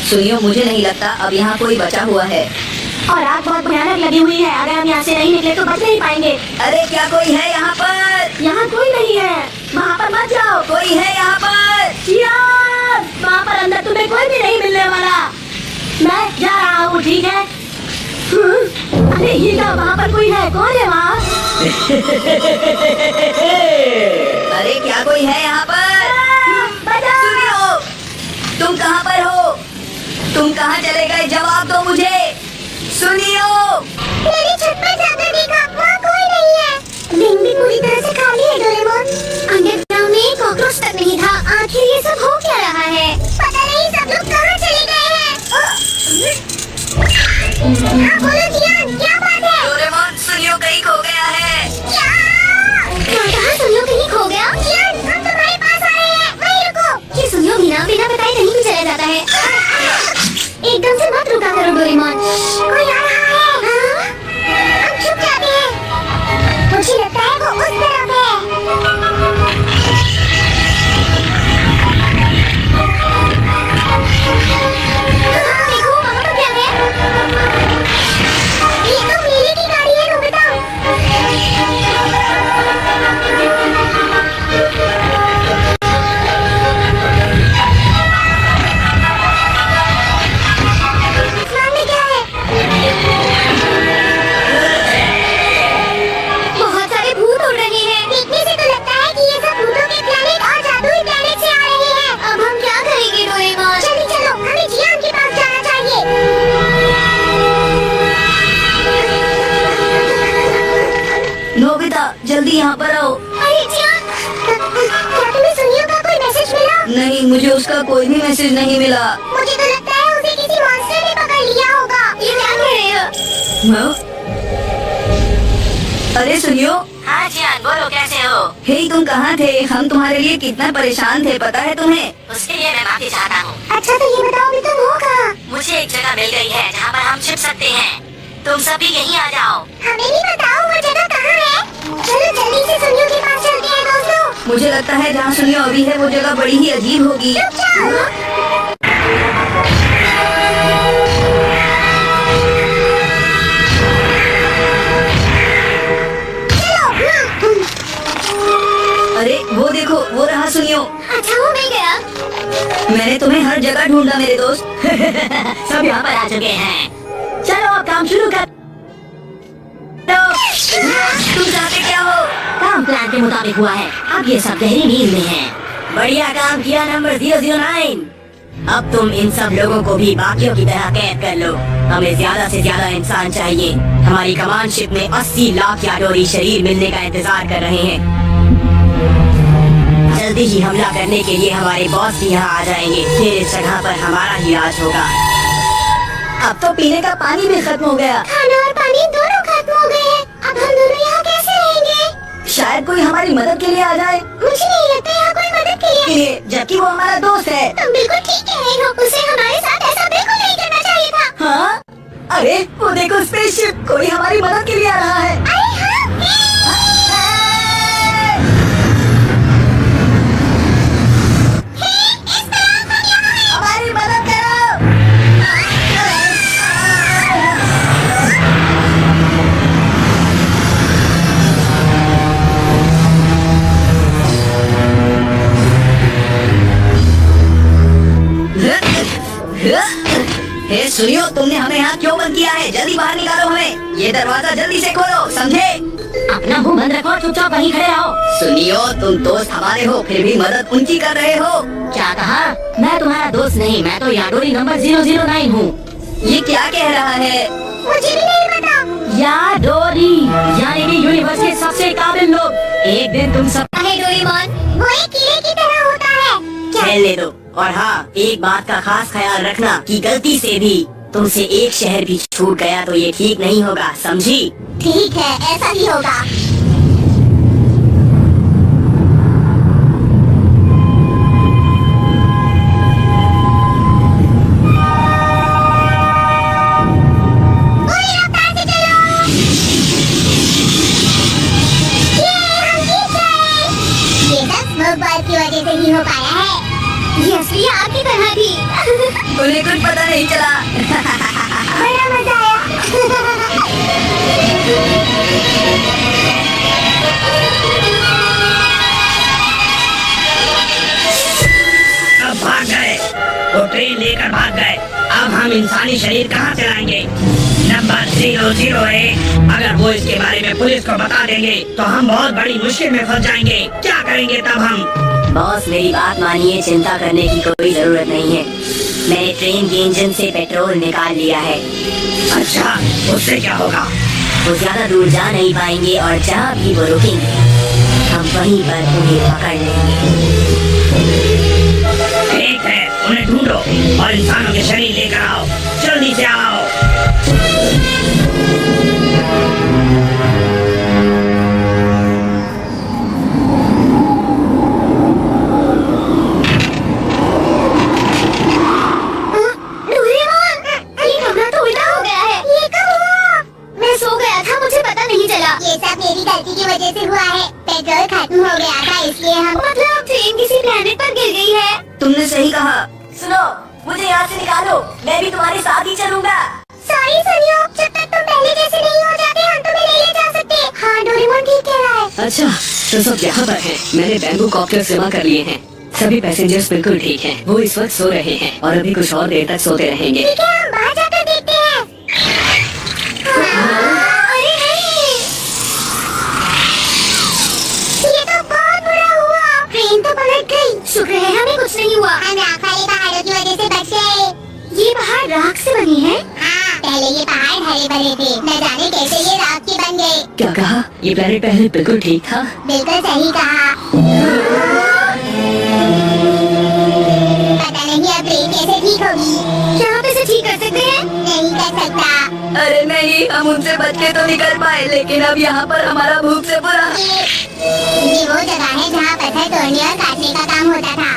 सुनियो, मुझे नहीं लगता अब यहाँ कोई बचा हुआ है। और आग बहुत भयानक लगी हुई है, अगर हम यहाँ से नहीं निकले तो बच नहीं पाएंगे। अरे क्या कोई है यहाँ पर? यहाँ कोई नहीं है, वहाँ पर मत जाओ। कोई है यहाँ पर? यार, वहाँ पर अंदर तुम्हें कोई भी नहीं मिलने वाला। मैं जा रहा हूँ, ठीक है? अरे ये क्या, वहाँ पर कोई है? कौन है वहाँ? अरे क्या कोई है यहाँ पर? बचाओ! सुनियो, तुम कहाँ पर हो? तुम कहाँ चले गए? जवाब दो मुझे। सुनियो, मेरी छत पर जाकर देखा, वहाँ कोई नहीं है। रिंग भी पूरी तरह से खाली है डोरेमोन। अंडरग्राउंड में एक कॉकरोच तक नहीं था। आखिर ये सब हो क्या रहा है? पता नहीं सब लोग कहाँ चले गए हैं। हाँ, बोलो जियान, क्या बात है? डोरेमोन, सुनियो कहीं खो गया है। क्या कहा? सुनियो कहीं खो गया? जियान, हम तुम्हारे पास आ रहे हैं, वहीं रुको। ये सुनियो बिना बताए कहीं भी चला जाता है। एकदम से मत रुका करो डोरेमोन। कोई आ रहा है। हाँ? हम छुप जाते हैं। मुझे लगता है वो उस तरफ है। हाँ, देखो वहाँ पर क्या है? ये तो मेरी की गाड़ी है, नोबिता। सामने क्या है? बहुत सारे भूत उड़ रहे हैं। देखने से तो लगता है कि ये सब भूतों के प्लेनेट और जादुई प्लेनेट से आ रहे हैं। अब हम क्या करेंगे डोरेमोन? जल्दी चलो, हमें जियान के पास जाना चाहिए। नोबिता, जल्दी यहाँ पर आओ। अरे जियान, क्या तुम्हें सुनियो का कोई मैसेज मिला? नहीं, मुझे उसका कोई भी मैसेज नहीं मिला। मुझे तो लगता है उसे किसी मॉन्स्टर ने पकड़ लिया होगा। ये क्या कह रहे हो? हाँ? अरे सुनियो, हाँ जियान, बोलो कैसे हो? हे तुम कहाँ थे? हम तुम्हारे लिए कितना परेशान थे, पता है तुम्हें? उसके लिए मैं माफी चाहता हूँ। अच्छा तो ये बताओ भी तुम हो कहाँ? मुझे एक जगह मिल गई है जहाँ पर हम छिप सकते हैं। तुम सभी यहीं आ जाओ। हमें भी बताओ वो जगह कहाँ है? चलो जल्दी से सुनियो के पास चलते हैं दोस्तों। मुझे लगता है जहाँ सुनियो अभी है वो जगह बड़ी ही अजीब होगी। रुक जाओ। अरे वो देखो, वो रहा सुनियो। अच्छा वो मिल गया। मैंने तुम्हें हर जगह ढूंढा मेरे दोस्त। सब यहाँ पर आ चुके हैं। चलो अब काम शुरू कर दो। तुम चाहते क्या हो? काम प्लान के मुताबिक हुआ है। अब ये सब गहरी नींद में हैं। बढ़िया काम किया नंबर 009। अब तुम इन सब लोगों को भी बाकियों की तरह कैद कर लो। हमें ज्यादा से ज्यादा इंसान चाहिए। हमारी कमांड शिप में 80 लाख याडोरी शरीर मिलने का इंतजार कर रहे हैं। जल्दी ही हमला करने के लिए हमारे बॉस भी यहाँ आ जाएंगे। फिर इस जगह पर हमारा ही राज होगा। अब तो पीने का पानी भी खत्म हो गया। खाना और पानी दोनों खत्म हो गए हैं। अब हम दोनों यहाँ कैसे रहेंगे? शायद कोई हमारी मदद के लिए आ जाए। मुझे नहीं लगता यहाँ कोई मदद के लिए। जबकि वो हमारा दोस्त है। तुम बिल्कुल ठीक कह रहे हो। उसे हमारे साथ ऐसा बिल्कुल नहीं करना चाहिए था। हाँ? अरे वो देखो, स्पेसशिप, कोई हमारी मदद के लिए आ रहा है। अरे हाँ, हमारी मदद करो। हे सुनियो, तुमने हमें यहाँ क्यों बंद किया है? जल्दी बाहर निकालो हमें। ये दरवाजा जल्दी से खोलो, समझे? अपना मुंह बंद रखो और चुपचाप वहीं खड़े रहो। सुनियो, तुम दोस्त हमारे हो, फिर भी मदद उनकी कर रहे हो। क्या कहा? मैं तुम्हारा दोस्त नहीं, मैं तो याडोरी नंबर 009 हूँ। ये क्या कह रहा है? मुझे भी नहीं पता। याडोरी यानी कि यूनिवर्स के सबसे काबिल लोग। एक दिन तुम सब है डोरेमोन, वो एक कीड़े की तरह होता है। क्या? खेलने दो। और हाँ, एक बात का खास ख्याल रखना कि गलती से भी तुमसे एक शहर भी छूट गया तो ये ठीक नहीं होगा, समझी? ठीक है, ऐसा ही होगा। पूरी रफ्तार से चलो। ये हम जीत गए। ये सब स्मोक बॉल की वजह से ही हो पाया है। ये असली आग की तरह थी। उन्हें कुछ पता नहीं चला। बड़ा मजा आया। अब भाग गए, वो ट्रेन लेकर भाग गए। अब हम इंसानी शरीर कहाँ चलाएंगे? नंबर 008। अगर वो इसके बारे में पुलिस को बता देंगे तो हम बहुत बड़ी मुश्किल में फंस जाएंगे। क्या करेंगे तब हम? बॉस मेरी बात मानिए, चिंता करने की कोई जरूरत नहीं है। मैंने ट्रेन के इंजन से पेट्रोल निकाल लिया है। अच्छा, उससे क्या होगा? वो ज्यादा दूर जा नहीं पाएंगे और जहाँ भी वो रुकेंगे हम वहीं पर उन्हें पकड़ लेंगे। ठीक है, उन्हें ढूंढो और इंसानों के शरीर लेकर आओ। जल्दी से आओ। ये सब मेरी गलती की वजह से हुआ है। पेट्रोल खत्म हो गया था इसलिए हम मतलब ट्रेन किसी प्लेनेट पर गिर गई है। तुमने सही कहा। सुनो, मुझे यहाँ से निकालो, मैं भी तुम्हारे साथ ही चलूंगा। सॉरी सुनियो, जब तक तुम पहले जैसे नहीं हो जाते हम तुम्हें नहीं ले जा सकते। हाँ डोरेमोन ठीक कह रहा है। अच्छा, तो सब यहाँ पर हैं। मैंने बैम्बू कॉप्टर जमा कर लिए हैं। सभी पैसेंजर्स बिल्कुल ठीक हैं। वो इस वक्त सो रहे हैं और अभी कुछ और देर तक सोते रहेंगे। ठीक है, हम बाहर जाकर देखते हैं। अरे नहीं, ये तो बहुत बुरा हुआ। ट्रेन तो पलट गई। शुक्र है हमें कुछ नहीं हुआ। हम राख वाले पहाड़ों की वजह से बच गए। ये पहाड़ राख से बनी है? हाँ, पहले ये पहाड़ हरे भरे थे, न जाने कैसे ये राख के बन गए। क्या कहा? ये प्लेनेट पहले बिल्कुल ठीक था। बिल्कुल सही कहा। पता नहीं अब ट्रेन कैसे ठीक होगी। क्या आप इसे ठीक कर सकते हैं? नहीं कर सकता। अरे नहीं, हम उनसे बच के तो निकल पाए, लेकिन अब यहाँ पर हमारा भूख से बुरा। ये वो जगह है जहाँ पत्थर तोड़ने और काटने का काम होता था,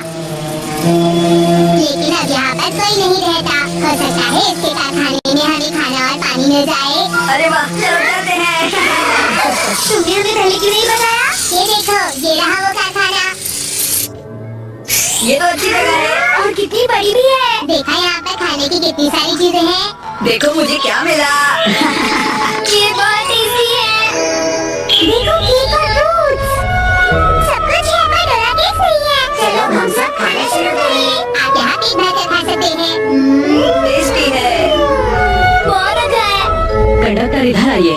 लेकिन अब यहाँ पर कोई नहीं रहता। हो सकता है इसके कारखाने में हमें खाना और पानी मिल जाए। अरे वाह, चलो चलते हैं। तुमने हमें पहले क्यों नहीं बताया? ये देखो, ये रहा वो कारखाना। ये तो अच्छी जगह है और कितनी बड़ी भी है। देखा यहाँ पर खाने की कितनी सारी चीजें हैं। देखो मुझे क्या मिला। ये बहुत टेस्टी है। देखो केक और फ्रूट्स, सब कुछ है पर डोरा केक नहीं है। चलो हम सब खाना शुरू करें। आप यहाँ पेट भरकर खा सकते हैं। टेस्टी है। बहुत अच्छा है। कंडक्टर इधर आइए।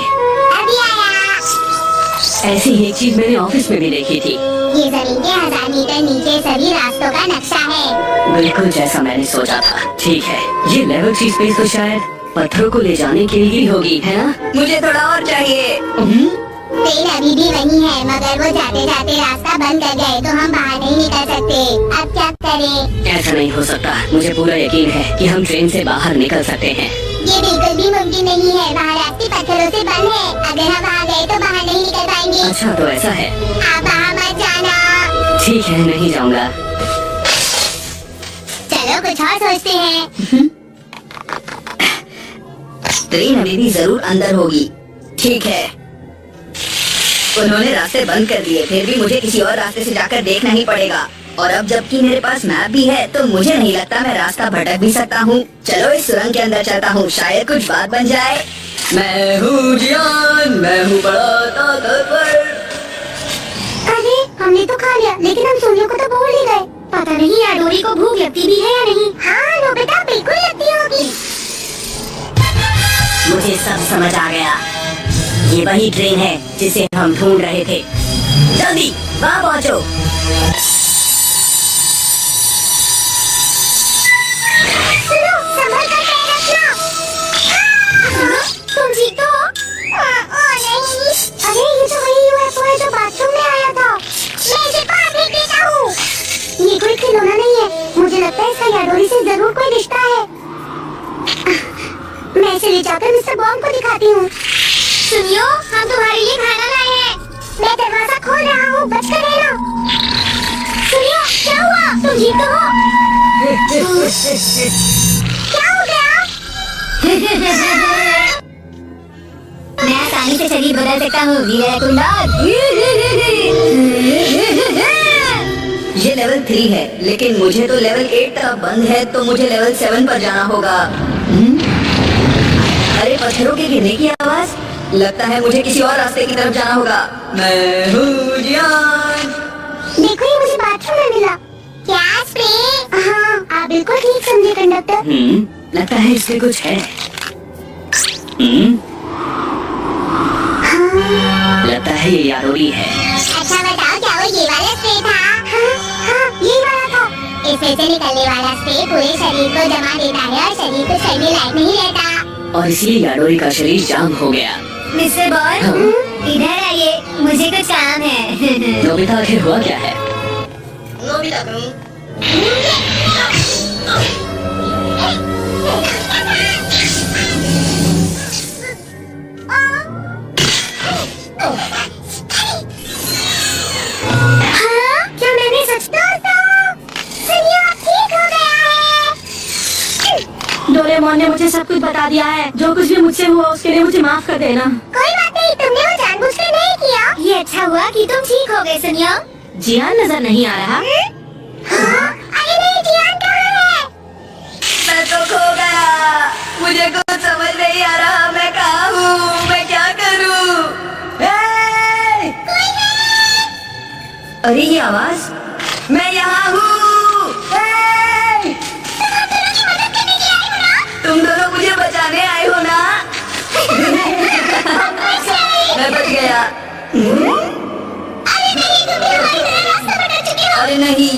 अभी आया। ऐसी ही एक चीज मैंने ऑफिस में भी देखी थी। ये जमीन के 1000 मीटर नीचे सभी रास्तों का नक्शा है। बिल्कुल जैसा मैंने सोचा था। ठीक है, ये लेवल 3 स्पेस तो शायद पत्थरों को ले जाने के लिए ही होगी, है ना? मुझे थोड़ा और चाहिए। ट्रेन अभी भी वही है, मगर वो जाते जाते रास्ता बंद कर गए तो हम बाहर नहीं निकल सकते। अब क्या करें? ऐसा नहीं हो सकता। मुझे पूरा यकीन है कि हम ट्रेन से बाहर निकल सकते हैं। ये बिल्कुल भी मुमकिन नहीं है। वहाँ रास्ते पत्थरों से बंद है। अगर हम वहाँ गए तो बाहर नहीं निकल पाएंगे। अच्छा, तो ऐसा है। आप वहाँ मत जाना। ठीक है, नहीं जाऊंगा। चलो कुछ और सोचते हैं। ट्रेन अभी भी जरूर अंदर होगी। ठीक है, उन्होंने रास्ते बंद कर दिए, फिर भी मुझे किसी और रास्ते से जाकर देखना ही पड़ेगा। और अब जबकि मेरे पास मैप भी है तो मुझे नहीं लगता मैं रास्ता भटक भी सकता हूँ। चलो इस सुरंग के अंदर चलता हूँ, शायद कुछ बात बन जाए। मैं हूँ जियान, मैं हूँ बड़ा ताकतवर। अरे हमने तो खा लिया, लेकिन हम सोने को तो भूल ही गए। पता नहीं याडोरी को भूख लगती भी है या नहीं। हाँ नोबिता, बिल्कुल लगती होगी। मुझे सब समझ आ गया। ये वही ट्रेन है जिसे हम ढूंढ रहे थे। जल्दी वहाँ पहुँचो। सुनो, संभल कर पैर रखना। तुम ठीक तो हो? नहीं। अरे ये तो वही यूएफओ है जो बाथरूम में आया था। मैं इसे बाहर फेंक देता हूँ। ये कोई खिलौना नहीं है। मुझे लगता है इसका याडोरी से जरूर कोई रिश्ता है। मैं इसे ले जाकर मिस्टर बॉम्ब को दिखाती हूँ। सुनियो, हम तुम्हारे लिए खाना लाए हैं। मैं दरवाजा खोल रहा हूँ, बचकर रहना। सुनियो, क्या हुआ? तुम ठीक तो हो? क्या हो गया? मैं आसानी से शरीर बदल सकता हूँ। ये ये लेवल 3 है, लेकिन मुझे तो लेवल 8 तरफ बंद है, तो मुझे लेवल 7 पर जाना होगा। अरे पत्थरों के गिरने की आवाज, लगता है मुझे किसी और रास्ते की तरफ जाना होगा। मैं हूँ जियान। देखो ये मुझे बाथरूम में मिला। क्या स्प्रे? हाँ, आप बिल्कुल ठीक समझे कंडक्टर। लगता है इसमें कुछ है। लगता है ये यारोरी है। अच्छा बताओ, क्या वो ये वाला स्प्रे था? हाँ, ये वाला था। इसमें से निकलने वाला स्प्रे पूरे शरीर को जमा देता है और शरीर को चलने लायक नहीं रहता। और इसलिए यारोरी का शरीर जाम हो गया। मिस्टर बॉय, इधर आइए, मुझे कुछ काम है। नोबिता आखिर हुआ क्या है? हाँ, क्या मैंने सच कहा? सुनिए, आप ठीक हो गया है। डोरेमोन ने मुझे सब कुछ बता दिया है। जो कुछ भी मुझसे हुआ उसके लिए मुझे माफ कर देना। कोई बात नहीं, तुमने वो जानबूझकर नहीं किया। ये अच्छा हुआ कि तुम ठीक हो गए। सुनियो, जियान नजर नहीं आ रहा। हाँ? अरे नहीं, जियान कहाँ है? मैं तो खो गया, मुझे कुछ समझ नहीं आ रहा। मैं कहाँ हूँ, मैं क्या करूँ? अरे ये आवाज, मैं यहाँ हूँ। तुम दोनों मुझे बचाने आए हो ना? मैं बच गया। अरे नहीं,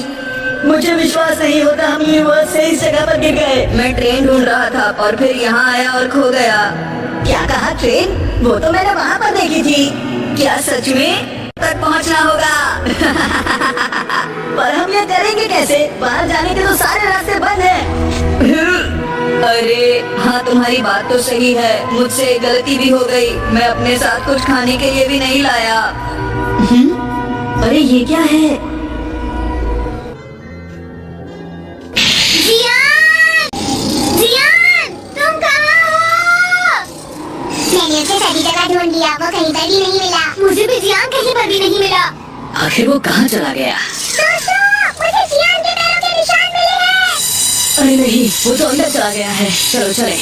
मुझे विश्वास नहीं होता, हम ये बहुत सही जगह पर गिर गए। मैं ट्रेन ढूंढ रहा था और फिर यहाँ आया और खो गया। क्या कहा ट्रेन? वो तो मैंने वहाँ पर देखी थी। क्या सच में? तक पहुँचना होगा। पर हम ये करेंगे कैसे? बाहर जाने के तो सारे रास्ते बंद हैं। अरे हाँ, तुम्हारी बात तो सही है, मुझसे गलती भी हो गई। मैं अपने साथ कुछ खाने के लिए भी नहीं लाया। अरे ये क्या है? जियान! जियान! तुम कहाँ हो? मैंने उसे सभी जगह ढूंढ लिया, वो कहीं पर भी नहीं मिला। मुझे भी जियान कहीं पर भी नहीं मिला। आखिर वो कहाँ चला गया? दोस्तों, मुझे जियान के पैरों के निशान मिले हैं। अरे नहीं, वो तो अंदर चला गया है। चलो चले।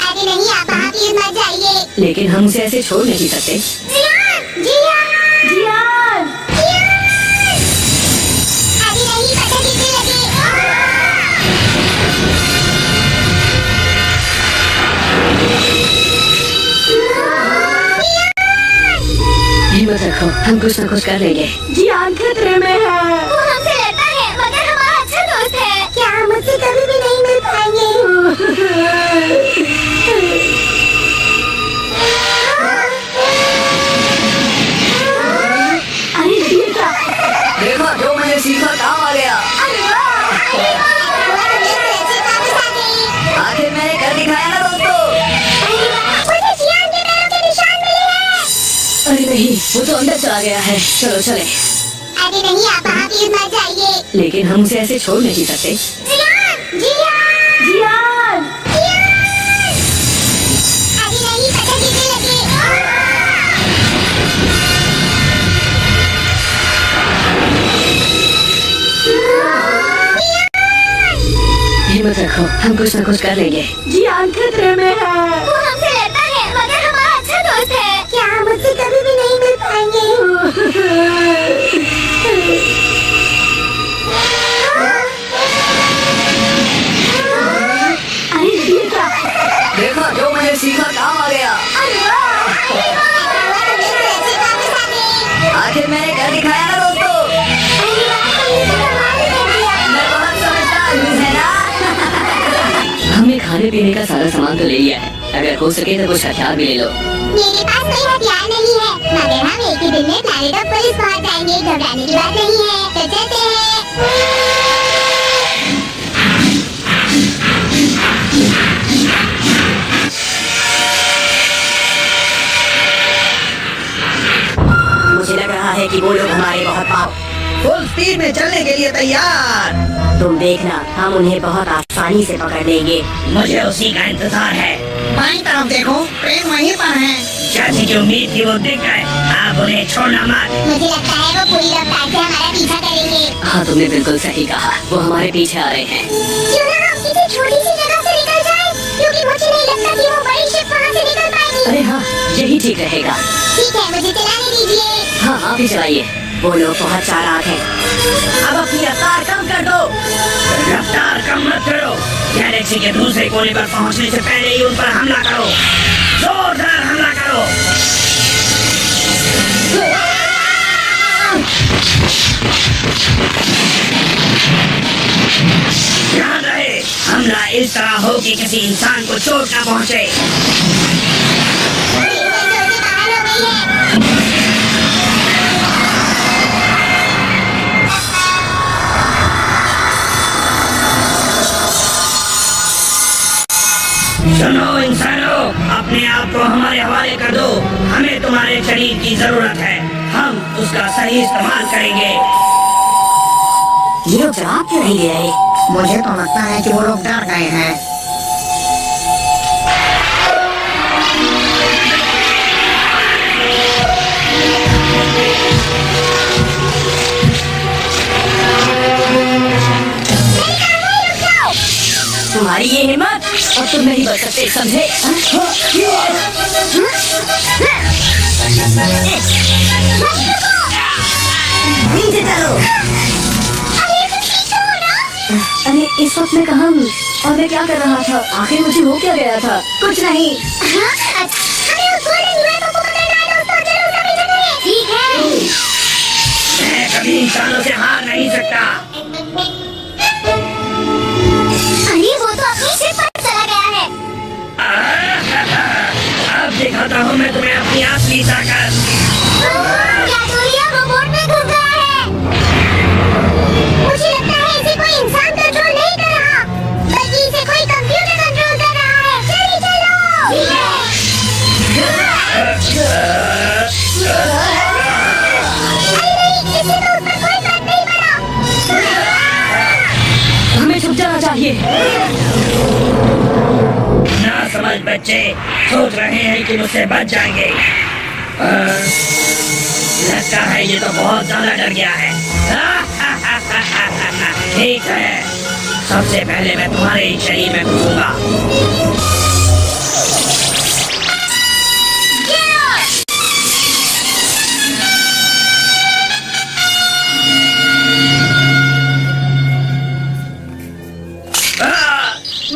अरे नहीं, आप वहाँ प्लीज मत जाइए। लेकिन हम उसे ऐसे छोड़ नहीं सकते। जियान! जियान! जियान! जियान! अरे नहीं, पता गिरने लगे। हिम्मत रखो, हम कुछ न कुछ कर लेंगे। जियान खतरे में है। वो हमसे लड़ता है, मगर हमारा अच्छा दोस्त है। क्या हम मुझसे कभी भी नहीं मिल पाएंगे? अरे ये क्या? देखो, जो मैंने सीखा काम आ गया। आखिर मैंने कर दिखाया ना दोस्तों। मुझे जियान के पैरों के निशान मिले हैं। अरे नहीं, वो तो अंदर चला गया है। चलो चले। अरे नहीं, आप वहाँ प्लीज मत जाइए। लेकिन हम उसे ऐसे छोड़ नहीं सकते। जियान! जियान! जियान! जियान! अरे नहीं, पता गिरने लगे। हिम्मत रखो, हम कुछ न कुछ कर लेंगे। जियान खतरे में है। वो हमसे लड़ता है, मगर हमारा अच्छा दोस्त है। क्या हम मुझसे कभी भी नहीं मिल पाएंगे? अरे ये क्या? देखो, जो मैंने सीखा काम आ गया। आखिर मैंने कर दिखाया ना दोस्तों। मैं बहुत समझदार हूँ, है ना? हमने खाने पीने का सारा सामान तो ले लिया है। अगर हो सके तो कुछ हथियार भी ले लो। मेरे पास कोई हथियार नहीं है, मगर हम एक ही दिन में प्लैनेट ऑफ पुलिस पहुंच जाएंगे। घबराने की बात नहीं है, तो चलते हैं। मुझे लग रहा है कि वो लोग हमारे बहुत पास। फुल स्पीड में चलने के लिए तैयार। तुम देखना, हम उन्हें बहुत आसानी से पकड़ लेंगे। मुझे उसी का इंतजार है। बाईं तरफ देखो, ट्रेन वहीं पर है। जैसी की उम्मीद थी वो दिख गए। आप उन्हें छोड़ना मत। मुझे लगता है वो पूरी रफ्तार से हमारा पीछा करेंगे। हाँ, तुमने बिल्कुल सही कहा, वो हमारे पीछे आ रहे हैं। क्यों ना हम किसी छोटी सी जगह से निकल जाएं, क्योंकि मुझे नहीं लगता कि वो बड़ी शिप वहाँ से निकल पाएगी। अरे हाँ, यही ठीक रहेगा। ठीक है, मुझे चलाने दीजिए। हाँ, आप ही चलाइए। वो लोग बहुत चालाक हैं। अब अपनी रफ्तार कम कर दो। रफ्तार कम मत करो। गैलेक्सी के दूसरे कोने पर पहुंचने से पहले ही उन पर हमला करो। जोरदार हमला करो। ध्यान रहे, हमला इस तरह हो कि किसी इंसान को चोट न पहुंचे। सुनो इंसानों, अपने आप को हमारे हवाले कर दो। हमें तुम्हारे शरीर की जरूरत है, हम उसका सही इस्तेमाल करेंगे। ये लोग जवाब क्यों नहीं दे रहे? मुझे तो लगता है कि वो लोग डर गए हैं। तुम्हारी ये हिम्मत, अब तुम नहीं बच सकते, समझे? नीचे चलो। अरे इस वक्त मैं कहाँ हूँ और मैं क्या कर रहा था? आखिर मुझे हो क्या गया था? कुछ नहीं। ठीक है। मैं कभी इंसानों से हार नहीं सकता। अरे वो तो अपनी शिप पर चला गया है। अब दिखाता हूँ मैं तुम्हें अपनी असली ताकत। गैटोरिया रोबोट में घुस गया है। मुझे लगता है इसे कोई इंसान कंट्रोल नहीं कर रहा, बल्कि इसे कोई कंप्यूटर कंट्रोल कर रहा है। चलिए चलो। अरे नहीं, इसे तो उस पर कोई फर्क नहीं पड़ा। हमें छुप जाना चाहिए। ना समझ बच्चे सोच रहे हैं कि मुझसे बच जाएंगे। लगता है ये तो बहुत ज्यादा डर गया है। ठीक है, सबसे पहले मैं तुम्हारे ही शरीर में घुसूंगा।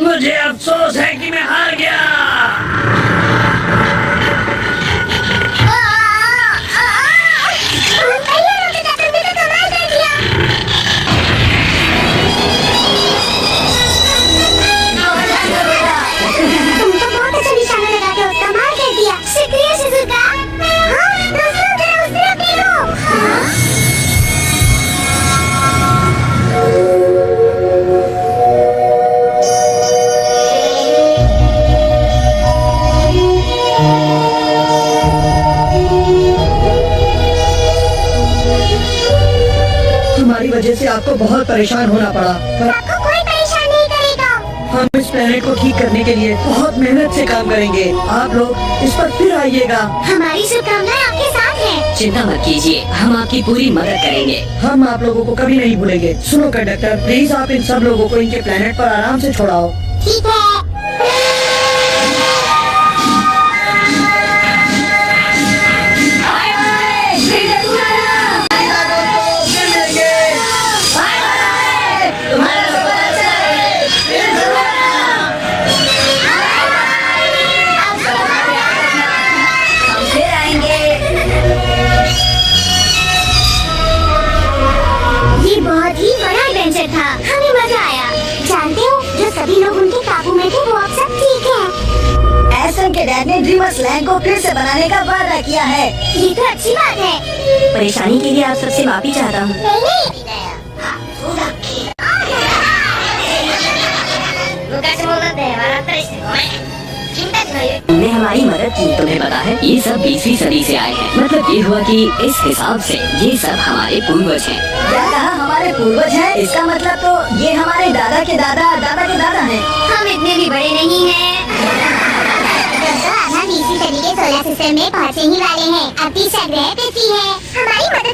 मुझे अफसोस है कि मैं हार गया। हमारी वजह से आपको बहुत परेशान होना पड़ा, पर आपको कोई परेशान नहीं करेगा। हम इस प्लेनेट को ठीक करने के लिए बहुत मेहनत से काम करेंगे। आप लोग इस पर फिर आइएगा। हमारी शुभकामनाएं आपके साथ हैं। चिंता मत कीजिए, हम आपकी पूरी मदद करेंगे। हम आप लोगों को कभी नहीं भूलेंगे। सुनो कंडक्टर, प्लीज आप इन सब लोगों को इनके प्लेनेट पर आराम से छोड़ाओ। ठीक है। ये बहुत ही बड़ा एडवेंचर था, हमें मजा आया। जानते हो, जो सभी लोग उनके काबू में थे वो अब सब ठीक है। एसन के डैड ने ड्रीमर्स लैंड को फिर से बनाने का वादा किया है। ये तो अच्छी बात है। परेशानी के लिए आप सबसे माफी चाहता हूँ। तुमने हमारी मदद की। तुम्हें पता है, ये सब 20वीं सदी से आए हैं। मतलब ये हुआ कि इस हिसाब से ये सब हमारे पूर्वज हैं। क्या कहा? हमारे पूर्वज हैं? इसका मतलब तो ये हमारे दादा के दादा दादा के दादा हैं। हम इतने भी बड़े नहीं हैं। दोस्तों, अब हम इसी तरीके सोलर सिस्टम में पहुँचने ही वाले हैं। अब तीसरा ग्रह पृथ्वी है। हमारी मदद